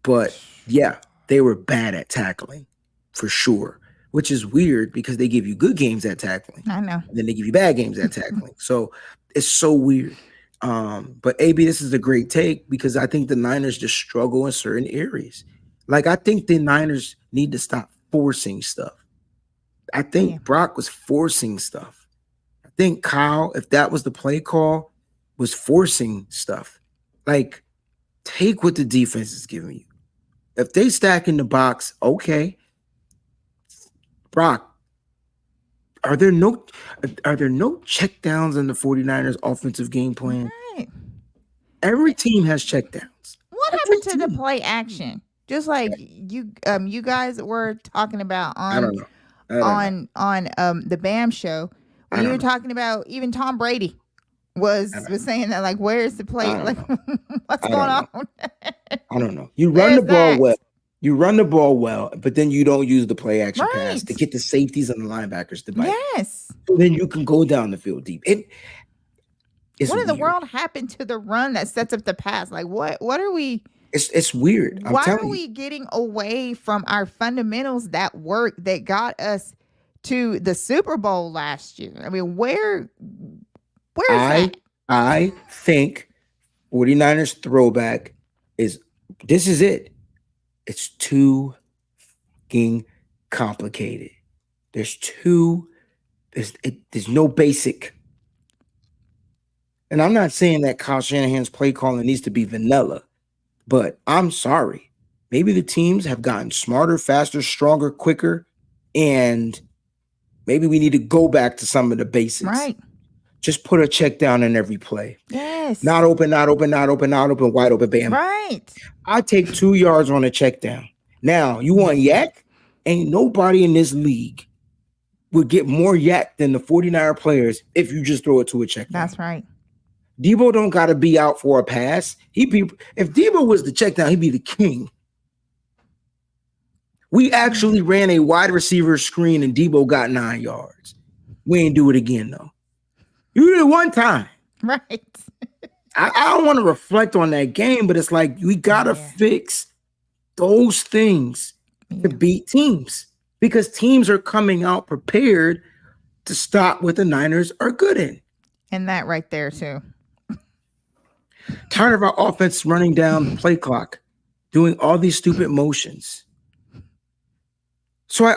but yeah, they were bad at tackling for sure, which is weird because they give you good games at tackling. I know. And then they give you bad games at tackling. So it's so weird. But AB, this is a great take because I think the Niners just struggle in certain areas. Like, I think the Niners need to stop forcing stuff. I think Brock was forcing stuff. I think Kyle, if that was the play call, was forcing stuff. Like, take what the defense is giving you. If they stack in the box, okay. Brock, are there no check downs in the 49ers offensive game plan? Right. Every team has check downs. What happened to the play action? Just like you guys were talking about on the BAM show when you were talking about, even Tom Brady was saying that, like, where's the play? Like, what's going on? I don't know. You run the ball well. You run the ball well, but then you don't use the play action pass to get the safeties and the linebackers to bite. Yes. So then you can go down the field deep. What in the world happened to the run that sets up the pass? Like, what are we? It's weird. Why are we getting away from our fundamentals that work, that got us to the Super Bowl last year? I mean, where is that? I think 49ers throwback is it. It's too fucking complicated. There's no basic. And I'm not saying that Kyle Shanahan's play calling needs to be vanilla, but I'm sorry. Maybe the teams have gotten smarter, faster, stronger, quicker, and maybe we need to go back to some of the basics. Right. Just put a check down in every play. Yes. Not open, wide open, bam. Right. I take 2 yards on a check down. Now, you want yak? Ain't nobody in this league would get more yak than the 49er players if you just throw it to a check down. That's right. Debo don't got to be out for a pass. If Debo was the check down, he'd be the king. We actually ran a wide receiver screen and Debo got 9 yards. We ain't do it again, though. You did it one time. Right. I don't want to reflect on that game, but it's like we got to fix those things to beat teams, because teams are coming out prepared to stop what the Niners are good in. And that right there, too. Tired of our offense running down the play clock, doing all these stupid motions. So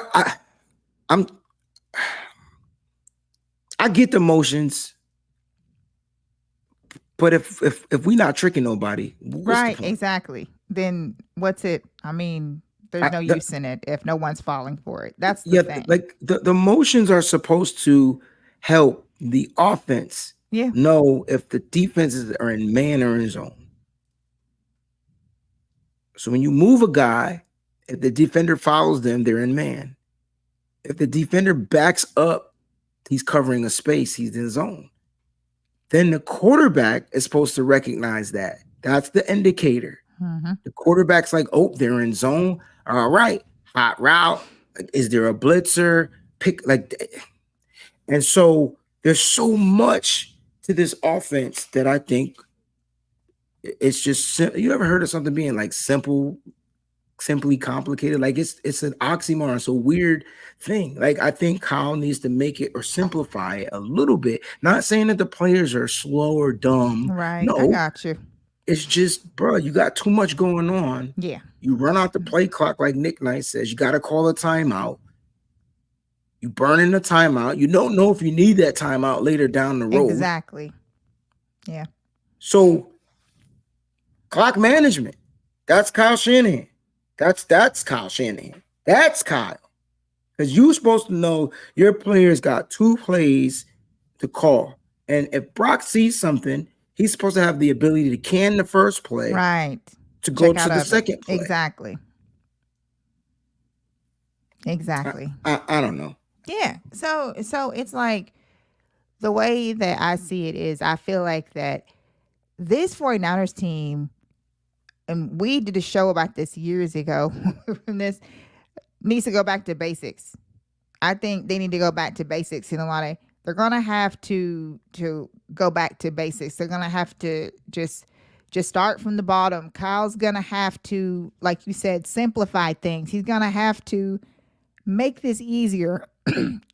I get the motions, but if we're not tricking nobody, right, exactly, then what's it? I mean, there's no use in it if no one's falling for it. That's the thing. Like the motions are supposed to help the offense know if the defenses are in man or in zone. So when you move a guy, if the defender follows them, they're in man. If the defender backs up, he's covering a space, he's in zone. Then the quarterback is supposed to recognize that. That's the indicator. Mm-hmm. The quarterback's like, oh, they're in zone. All right, hot route. Is there a blitzer? And so there's so much to this offense that I think it's just. You ever heard of something being like simply complicated? Like it's an oxymoron. It's a weird thing. Like, I think Kyle needs to make it or simplify it a little bit. Not saying that the players are slow or dumb. Right. No, I got you. It's just, bro, you got too much going on. Yeah. You run out the play clock, like Nick Knight says. You got to call a timeout. You burn in the timeout. You don't know if you need that timeout later down the road. Exactly. Yeah. So, clock management. That's Kyle Shanahan. That's Kyle Shanahan. That's Kyle. Because you're supposed to know your players got 2 plays to call. And if Brock sees something, he's supposed to have the ability to can the first play. Right. To go to the second play. Exactly. I don't know. Yeah. So it's like the way that I see it is I feel like that this 49ers team, and we did a show about this years ago, this needs to go back to basics. I think they need to go back to basics in a lot of. They're gonna have to go back to basics. They're gonna have to just start from the bottom. Kyle's gonna have to, like you said, simplify things. He's gonna have to make this easier.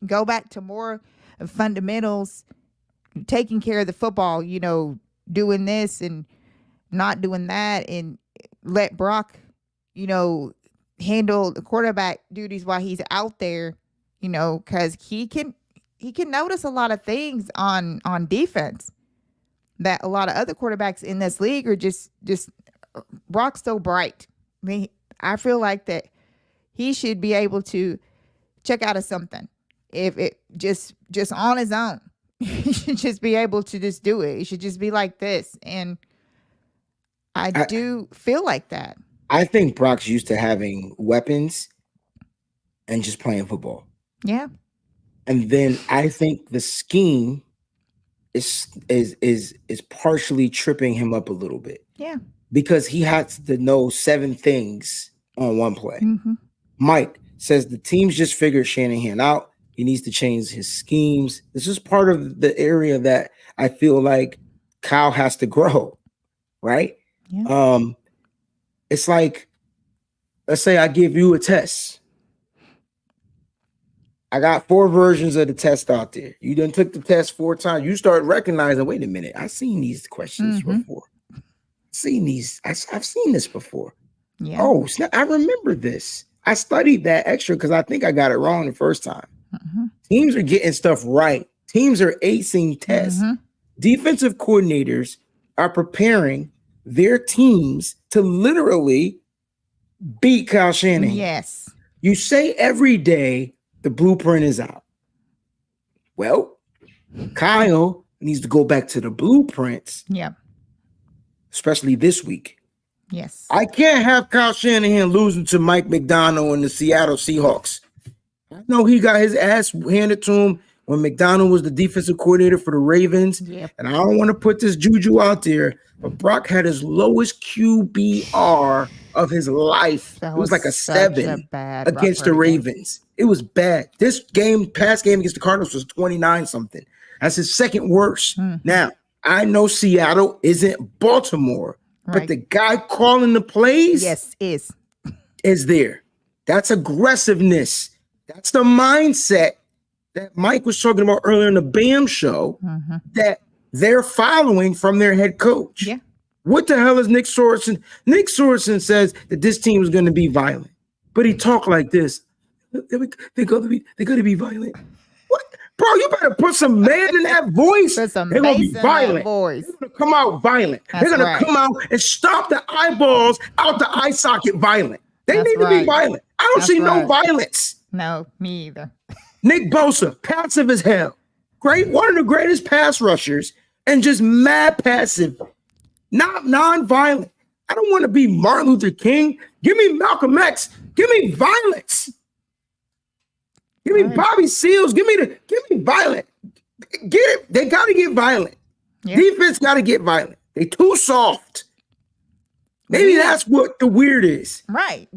Go back to more fundamentals, taking care of the football. Doing this and not doing that, and let Brock, handle the quarterback duties while he's out there. Because he can notice a lot of things on defense that a lot of other quarterbacks in this league are just Brock's so bright. I feel like that he should be able to check out of something if it just on his own. He should just be able to just do it. It should just be like this. And I do feel like that. I think Brock's used to having weapons and just playing football. Yeah. And then I think the scheme is partially tripping him up a little bit. Yeah. Because he has to know 7 things on one play. Mm-hmm. Mike says the team's just figured Shanahan out. He needs to change his schemes. This is part of the area that I feel like Kyle has to grow, right? Yeah. It's like, let's say I give you a test. I got 4 versions of the test out there. You done took the test 4 times. You start recognizing, wait a minute, I've seen these questions before. I've seen this before. Yeah. Oh, I remember this. I studied that extra because I think I got it wrong the first time. Teams are getting stuff right. Teams are acing tests. Defensive coordinators are preparing their teams to literally beat Kyle Shanahan. Yes. You say every day the blueprint is out. Well, Kyle needs to go back to the blueprints. Yep. Especially this week. Yes. I can't have Kyle Shanahan losing to Mike McDonald and the Seattle Seahawks. I know he got his ass handed to him when McDonald was the defensive coordinator for the Ravens. Yep. And I don't want to put this juju out there, but Brock had his lowest QBR of his life. It was like a 7 against the Ravens. It was bad. This past game against the Cardinals was 29 something. That's his second worst. Now, I know Seattle isn't Baltimore, but the guy calling the plays is there. That's aggressiveness. That's the mindset that Mike was talking about earlier in the BAM show that they're following from their head coach. Yeah. What the hell is Nick Sorensen? Nick Sorensen says that this team is going to be violent, but he talked like this. They're going to be violent. What? Bro, you better put some man in that voice. Put some they're going to bass be in violent. that voice. They're going to come out violent. That's they're going to come out and stomp the eyeballs out the eye socket violent. They need to be violent. I don't see no violence. No, me either. Nick Bosa, passive as hell. Great, one of the greatest pass rushers, and just mad passive, not non-violent. I don't want to be Martin Luther King. Give me Malcolm X. Give me violence. Give me Bobby Seals. Give me violent. Get it. They got to get violent. Yeah. Defense got to get violent. They too soft. Maybe that's what the weird is. Right.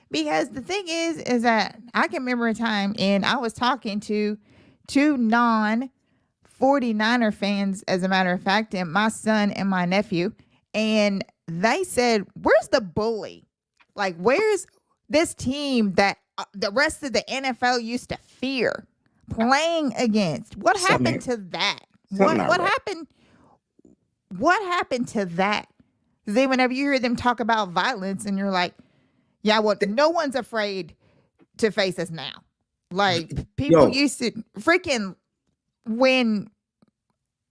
Because the thing is that I can remember a time, and I was talking to 2 non-49er fans, as a matter of fact, and my son and my nephew, and they said, where's the bully? Like, where's this team that the rest of the NFL used to fear playing against? What happened to that? What happened? What happened to that? Then whenever you hear them talk about violence, and you're like, yeah, well, no one's afraid to face us now. Like, people used to freaking when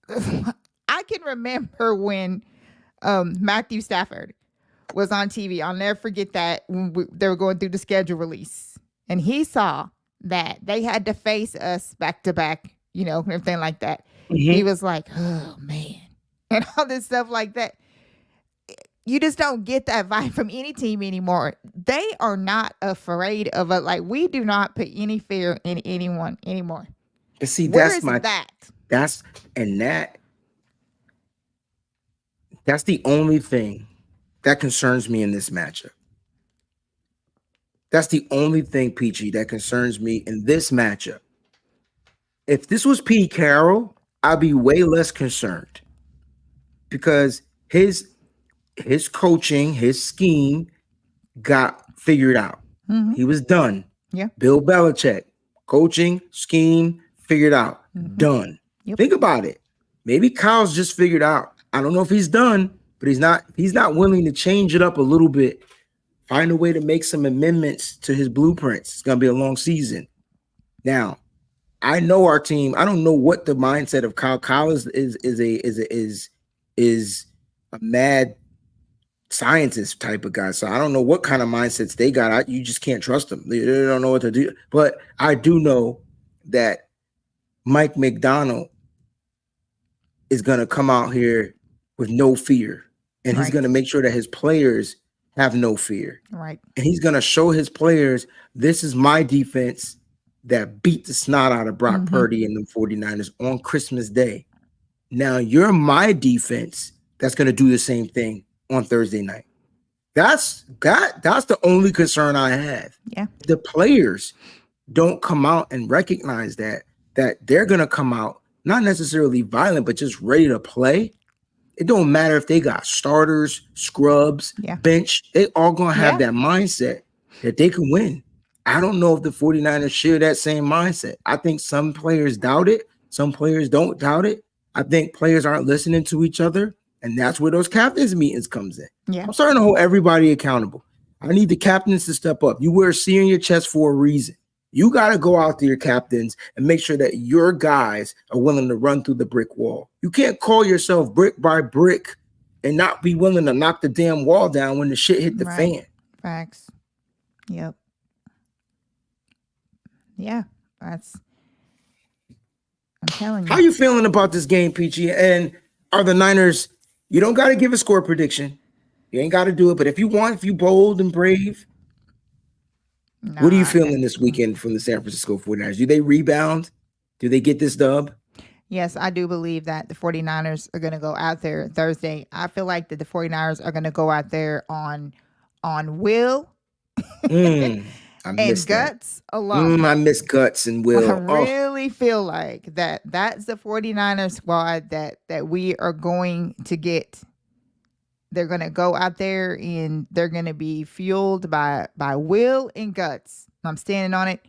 I can remember when Matthew Stafford was on TV. I'll never forget that when they were going through the schedule release, and he saw that they had to face us back to back, everything like that. He was like, oh man, and all this stuff like that. you just don't get that vibe from any team anymore. They are not afraid of it. Like, we do not put any fear in anyone anymore. But see, Where that's is my that? that's the only thing that concerns me in this matchup. That's the only thing, Peachy, that concerns me in this matchup. If this was Pete Carroll, I'd be way less concerned because his coaching, his scheme got figured out. Mhm. He was done. Yeah. Bill Belichick, coaching, scheme, figured out. Done. Yep. Think about it. Maybe Kyle's just figured out. I don't know if he's done, but he's not willing to change it up a little bit. Find a way to make some amendments to his blueprints. It's gonna be a long season. Now, I know our team. I don't know what the mindset of Kyle. Kyle is a mad scientist type of guy. So I don't know what kind of mindsets they got. You just can't trust them. They don't know what to do. But I do know that Mike McDonald is going to come out here with no fear, and he's going to make sure that his players have no fear. Right. And he's going to show his players, this is my defense that beat the snot out of Brock Purdy and the 49ers on Christmas Day. Now you're my defense that's going to do the same thing on Thursday night. That's the only concern I have. Yeah. The players don't come out and recognize that they're going to come out not necessarily violent, but just ready to play. It don't matter if they got starters, scrubs, bench. They all going to have that mindset that they can win. I don't know if the 49ers share that same mindset. I think some players doubt it. Some players don't doubt it. I think players aren't listening to each other. And that's where those captains meetings comes in. Yeah. I'm starting to hold everybody accountable. I need the captains to step up. You wear a C on your chest for a reason. You got to go out to your captains and make sure that your guys are willing to run through the brick wall. You can't call yourself brick by brick and not be willing to knock the damn wall down when the shit hit the fan. Facts. Yep. Yeah, I'm telling you. How you feeling about this game, Peachy? And are the Niners, you don't got to give a score prediction. You ain't got to do it. But if you bold and brave, what are you feeling this weekend from the San Francisco 49ers? Do they rebound? Do they get this dub? Yes, I do believe that the 49ers are going to go out there Thursday. I feel like that the 49ers are going to go out there on will and guts alone. I miss guts and will. I really feel like that's the 49ers squad that we are going to get. They're going to go out there and they're going to be fueled by will and guts. I'm standing on it.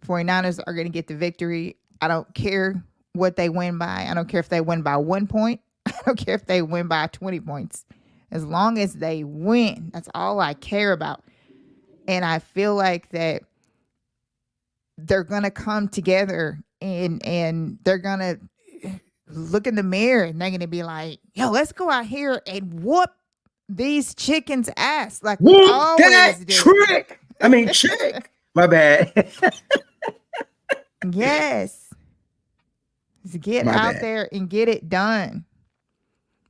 49ers are going to get the victory. I don't care what they win by. I don't care if they win by 1 point. I don't care if they win by 20 points. As long as they win, that's all I care about. And I feel like that they're going to come together and they're going to look in the mirror and they're going to be like, yo, let's go out here and whoop these chickens' ass. Like we always do. Chick. My bad. Yes. Just get out there and get it done.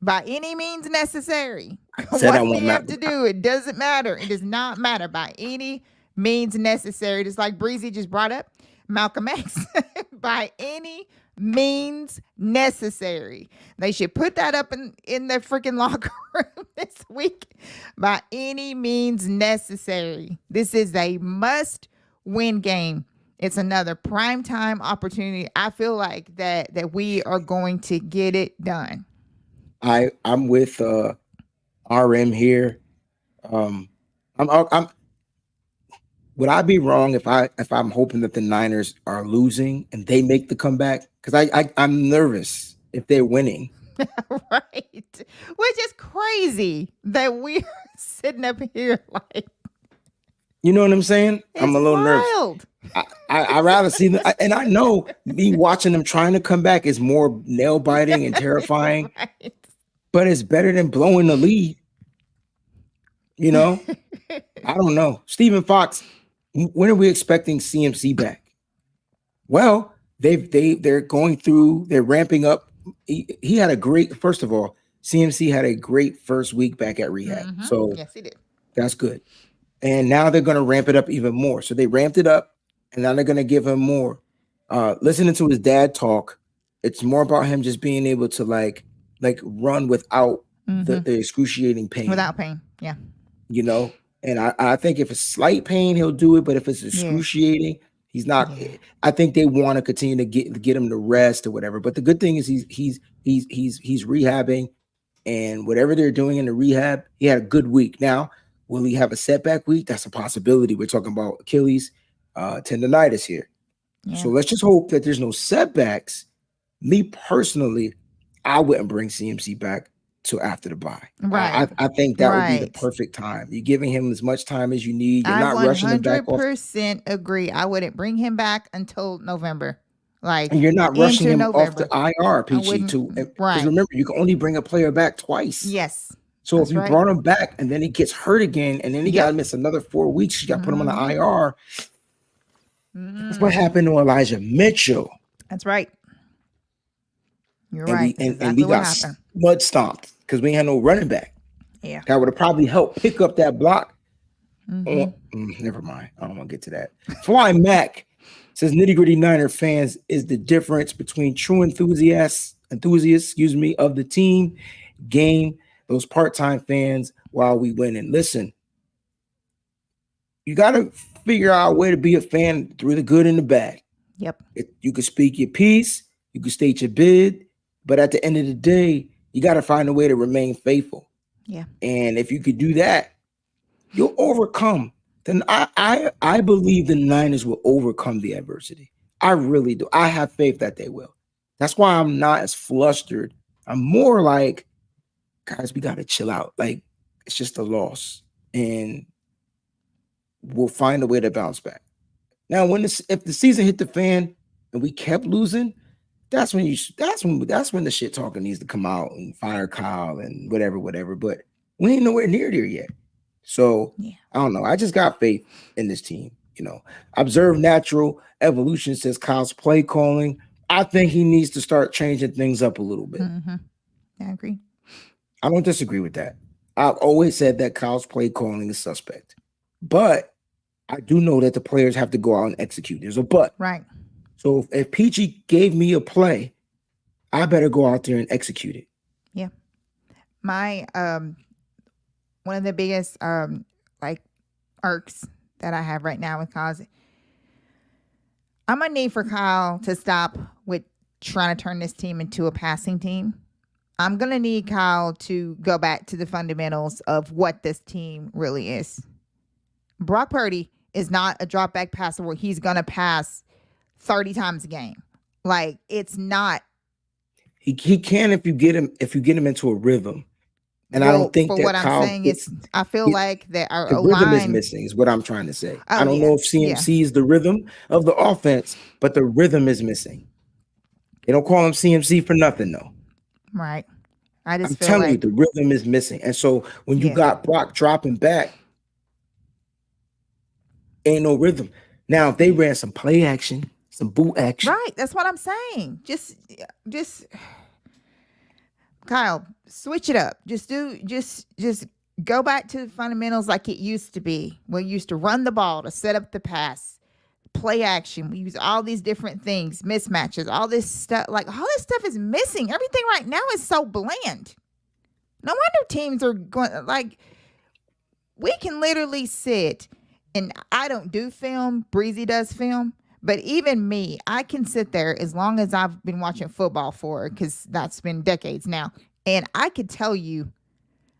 By any means necessary. What we have to do, it doesn't matter. It does not matter by any means necessary. Just like Breezy just brought up, Malcolm X. By any means necessary. They should put that up in their freaking locker room this week. By any means necessary. This is a must-win game. It's another primetime opportunity. I feel like that we are going to get it done. I'm with RM here. I'm would I be wrong if I'm hoping that the Niners are losing and they make the comeback? Because I'm nervous if they're winning. Right. Which is crazy that we're sitting up here like, you know what I'm saying? I'm a little wild. nervous. I rather see them, and I know me watching them trying to come back is more nail biting and terrifying. Right. But it's better than blowing the lead. You know? I don't know. Stephen Fox, when are we expecting CMC back? Well, they're going through, they're ramping up. He had a great, first of all, CMC had a great first week back at rehab. So yes, he did. that's good. And now they're going to ramp it up even more. So they ramped it up, and now they're going to give him more. Listening to his dad talk, it's more about him just being able to like run without the excruciating pain. Without pain, yeah. You know, and I think if it's slight pain, he'll do it. But if it's excruciating, he's not. Yeah. I think they want to continue to get him to rest or whatever. But the good thing is he's rehabbing, and whatever they're doing in the rehab, he had a good week. Now, will he have a setback week? That's a possibility. We're talking about Achilles tendonitis here. Yeah. So let's just hope that there's no setbacks. Me personally, I wouldn't bring CMC back till after the bye. Right. I think that would be the perfect time. You're giving him as much time as you need. You're not rushing him back off. I 100% agree. I wouldn't bring him back until November. And you're not rushing him off the IR, Peachy, too. Because remember, you can only bring a player back twice. Yes. So if you brought him back and then he gets hurt again and then he got to miss another 4 weeks, you got to put him on the IR. That's what happened to Elijah Mitchell. That's right. You're right. And we got mud stomped because we had no running back. Yeah. That would have probably helped pick up that block. Never mind. I don't want to get to that. Fly Mac says Nitty Gritty Niner fans is the difference between true enthusiasts, of the team, game, those part-time fans while we win. And listen, you got to figure out a way to be a fan through the good and the bad. Yep. You can speak your piece, you can state your bid, but at the end of the day, you got to find a way to remain faithful. Yeah. And if you could do that, you'll overcome. Then I believe the Niners will overcome the adversity. I really do. I have faith that they will. That's why I'm not as flustered. I'm more like, guys, we got to chill out. Like, it's just a loss. And we'll find a way to bounce back. Now, if the season hit the fan and we kept losing, that's when the shit talking needs to come out and fire Kyle and whatever. But we ain't nowhere near there yet. So I don't know. I just got faith in this team. You know, observe natural evolution, says Kyle's play calling. I think he needs to start changing things up a little bit. I agree. I don't disagree with that. I've always said that Kyle's play calling is suspect. But I do know that the players have to go out and execute. There's a but. Right. So if Peachy gave me a play, I better go out there and execute it. Yeah. My one of the biggest irks that I have right now with Kyle, I'm gonna need for Kyle to stop with trying to turn this team into a passing team. I'm gonna need Kyle to go back to the fundamentals of what this team really is. Brock Purdy is not a drop back passer where he's gonna pass 30 times a game. Like, it's not. He can if you get him into a rhythm. And I don't think that what Kyle I'm saying is, I feel like that our rhythm is missing. Is what I'm trying to say. I don't know if CMC is the rhythm of the offense, but the rhythm is missing. They don't call him CMC for nothing, though. Right. I'm telling you, the rhythm is missing. And so when you got Brock dropping back, ain't no rhythm. Now, if they ran some play action, some boot action. Right. That's what I'm saying. Just Kyle, switch it up. Just go back to the fundamentals like it used to be. We used to run the ball to set up the pass, play action. We use all these different things, mismatches, all this stuff. Like, all this stuff is missing. Everything right now is so bland. No wonder teams are going, like, we can literally sit, and I don't do film. Breezy does film. But even me, I can sit there as long as I've been watching football for, because that's been decades now. And I could tell you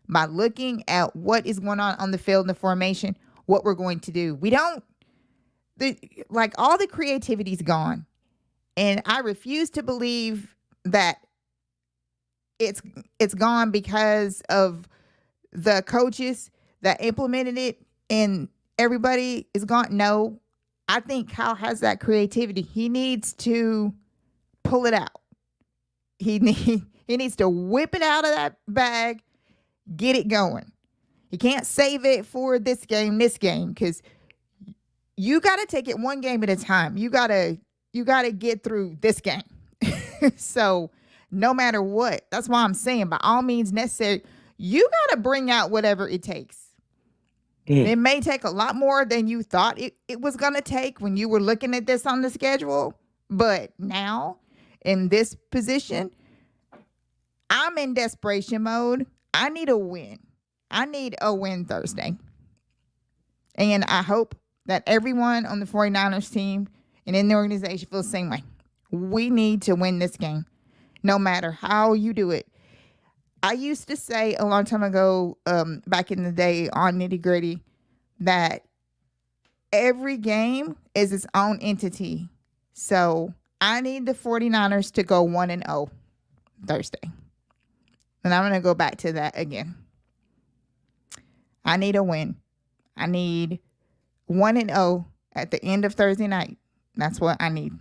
by looking at what is going on the field in the formation, what we're going to do. All the creativity is gone. And I refuse to believe that it's gone because of the coaches that implemented it and everybody is gone. No. I think Kyle has that creativity. He needs to pull it out. He needs to whip it out of that bag, get it going. He can't save it for this game, because you got to take it one game at a time. You got to get through this game. So no matter what. That's why I'm saying, by all means necessary, you got to bring out whatever it takes. It may take a lot more than you thought it was going to take when you were looking at this on the schedule. But now, in this position, I'm in desperation mode. I need a win. I need a win Thursday. And I hope that everyone on the 49ers team and in the organization feels the same way. We need to win this game, no matter how you do it. I used to say a long time ago, back in the day on Nitty Gritty, that every game is its own entity. So I need the 49ers to go 1-0 Thursday. And I'm going to go back to that again. I need a win. I need 1-0 at the end of Thursday night. That's what I need.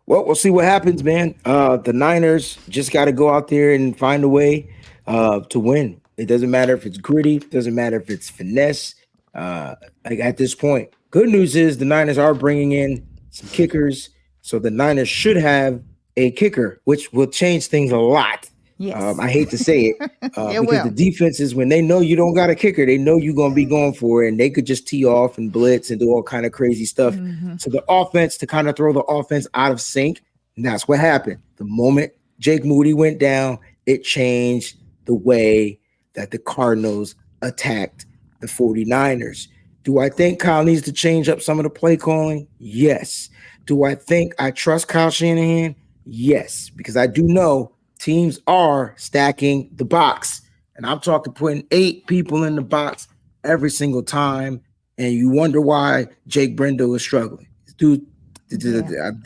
Well, we'll see what happens, man. The Niners just got to go out there and find a way to win. It doesn't matter if it's gritty. It doesn't matter if it's finesse. Like at this point, good news is the Niners are bringing in some kickers. So the Niners should have a kicker, which will change things a lot. Yes. I hate to say it, because will. the defenses, when they know you don't got a kicker, they know you're going to be going for it, and they could just tee off and blitz and do all kind of crazy stuff. So the offense, to kind of throw the offense out of sync, and that's what happened. The moment Jake Moody went down, it changed the way that the Cardinals attacked the 49ers. Do I think Kyle needs to change up some of the play calling? Yes. Do I think I trust Kyle Shanahan? Yes, because I do know teams are stacking the box, and I'm talking putting 8 people in the box every single time, and you wonder why Jake Brendel is struggling. Dude,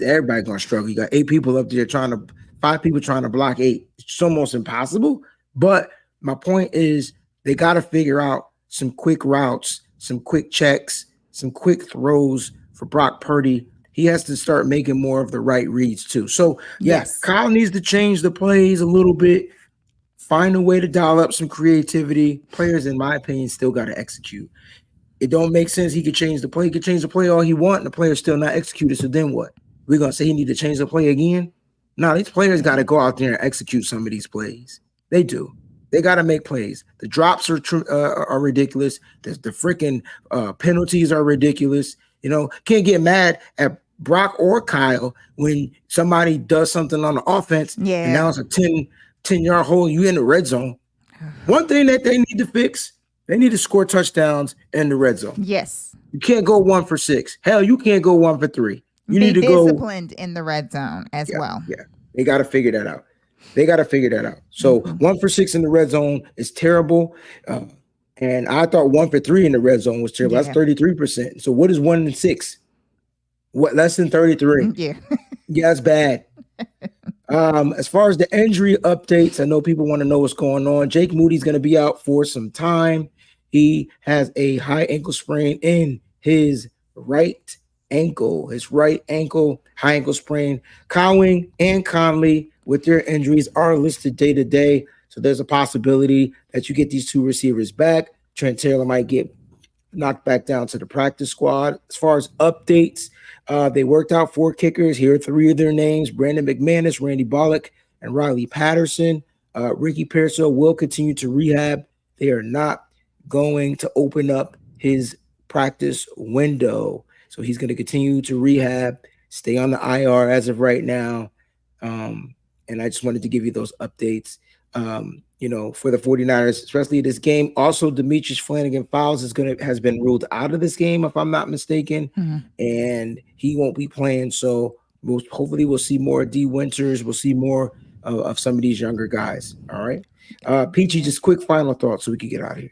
everybody gonna struggle. You got 8 people up there 5 people trying to block 8. It's almost impossible. But my point is, they got to figure out some quick routes, some quick checks, some quick throws for Brock Purdy. He has to start making more of the right reads too. So, yes, Kyle needs to change the plays a little bit, find a way to dial up some creativity. Players, in my opinion, still got to execute. It don't make sense. He could change the play. He could change the play all he want, and the player's still not executed. So then what? We're going to say he need to change the play again? No, these players got to go out there and execute some of these plays. They do. They got to make plays. The drops are ridiculous. The freaking penalties are ridiculous. You know, can't get mad at Brock or Kyle when somebody does something on the offense, and now it's a 10-yard hole, you in the red zone. One thing that they need to fix, they need to score touchdowns in the red zone. Yes. You can't go 1 for 6. Hell, you can't go 1 for 3. You need to go disciplined in the red zone as well. Yeah, they got to figure that out. So 1 for 6 in the red zone is terrible. And I thought 1 for 3 in the red zone was terrible. That's 33%. So what is 1 and 6? What, less than 33? Yeah, that's bad. As far as the injury updates, I know people want to know what's going on. Jake Moody's going to be out for some time. He has a high ankle sprain in his right ankle. High ankle sprain. Cowing and Conley, with their injuries, are listed day to day. So there's a possibility that you get these 2 receivers back. Trent Taylor might get knocked back down to the practice squad. As far as updates, they worked out 4 kickers. Here are 3 of their names: Brandon McManus, Randy Bollock, and Riley Patterson. Ricky Pearsall will continue to rehab. They are not going to open up his practice window. So he's going to continue to rehab, stay on the IR as of right now. And I just wanted to give you those updates. For the 49ers, especially this game. Also, Demetrius Flanagan-Fowles has been ruled out of this game, if I'm not mistaken, and he won't be playing. So hopefully we'll see more D Winters. We'll see more of some of these younger guys. All right, Peachy, just quick final thoughts so we can get out of here.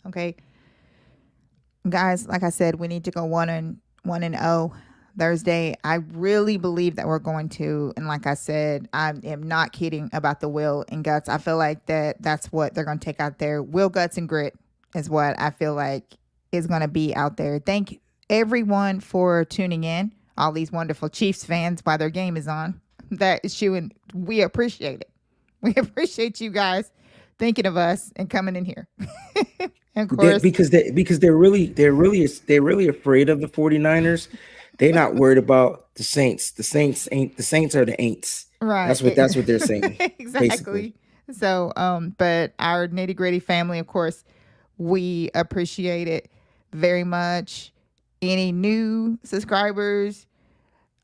Okay, guys, like I said, we need to go 1-0 Thursday. I really believe that we're going to, and like I said, I am not kidding about the will and guts. I feel like that's what they're going to take out there. Will, guts, and grit is what I feel like is going to be out there. Thank everyone for tuning in. All these wonderful Chiefs fans while their game is on. That is true, and we appreciate it. We appreciate you guys thinking of us and coming in here. And of course, because they're really afraid of the 49ers. They're not worried about the Saints. The Saints are the ain'ts. Right. That's what they're saying. Exactly. Basically. So, but our nitty gritty family, of course, we appreciate it very much. Any new subscribers,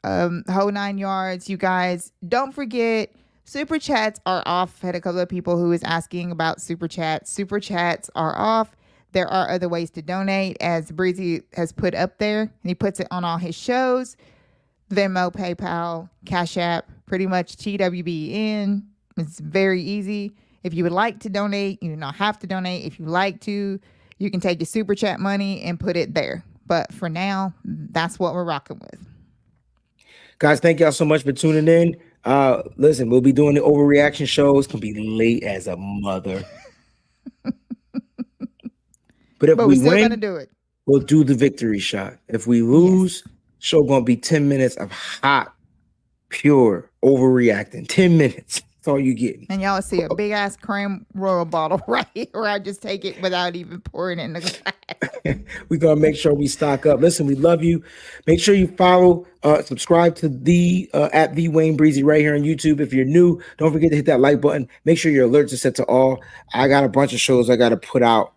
whole 9 yards, you guys, don't forget super chats are off. Had a couple of people who is asking about super chats. Super chats are off. There are other ways to donate, as Breezy has put up there, and he puts it on all his shows. Venmo, PayPal, Cash App, pretty much TWBN. It's very easy. If you would like to donate, you do not have to donate. If you like to, you can take your super chat money and put it there. But for now, that's what we're rocking with. Guys, thank y'all so much for tuning in. Listen, we'll be doing the overreaction shows. Can be late as a mother. But if But we we're still win, gonna do it. we'll do the victory shot. If we lose, show gonna be 10 minutes of hot, pure overreacting. 10 minutes. That's all you get. And y'all see a big ass cream royal bottle right here, where I just take it without even pouring it in the glass. We're gonna make sure we stock up. Listen, we love you. Make sure you follow, subscribe to the at the Wayne Breezy right here on YouTube. If you're new, don't forget to hit that like button. Make sure your alerts are set to all. I got a bunch of shows I gotta put out.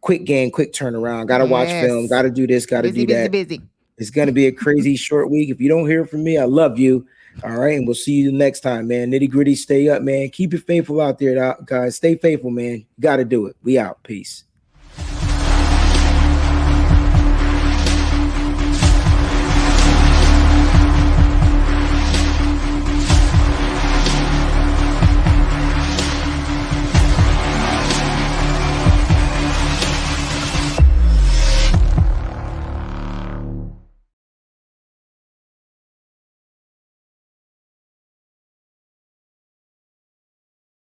Quick game, quick turnaround. Gotta watch film. Gotta do this. Gotta do that. Busy. It's gonna be a crazy short week. If you don't hear from me, I love you. All right, and we'll see you next time, man. Nitty gritty, stay up, man. Keep it faithful out there, guys. Stay faithful, man. You gotta do it. We out. Peace.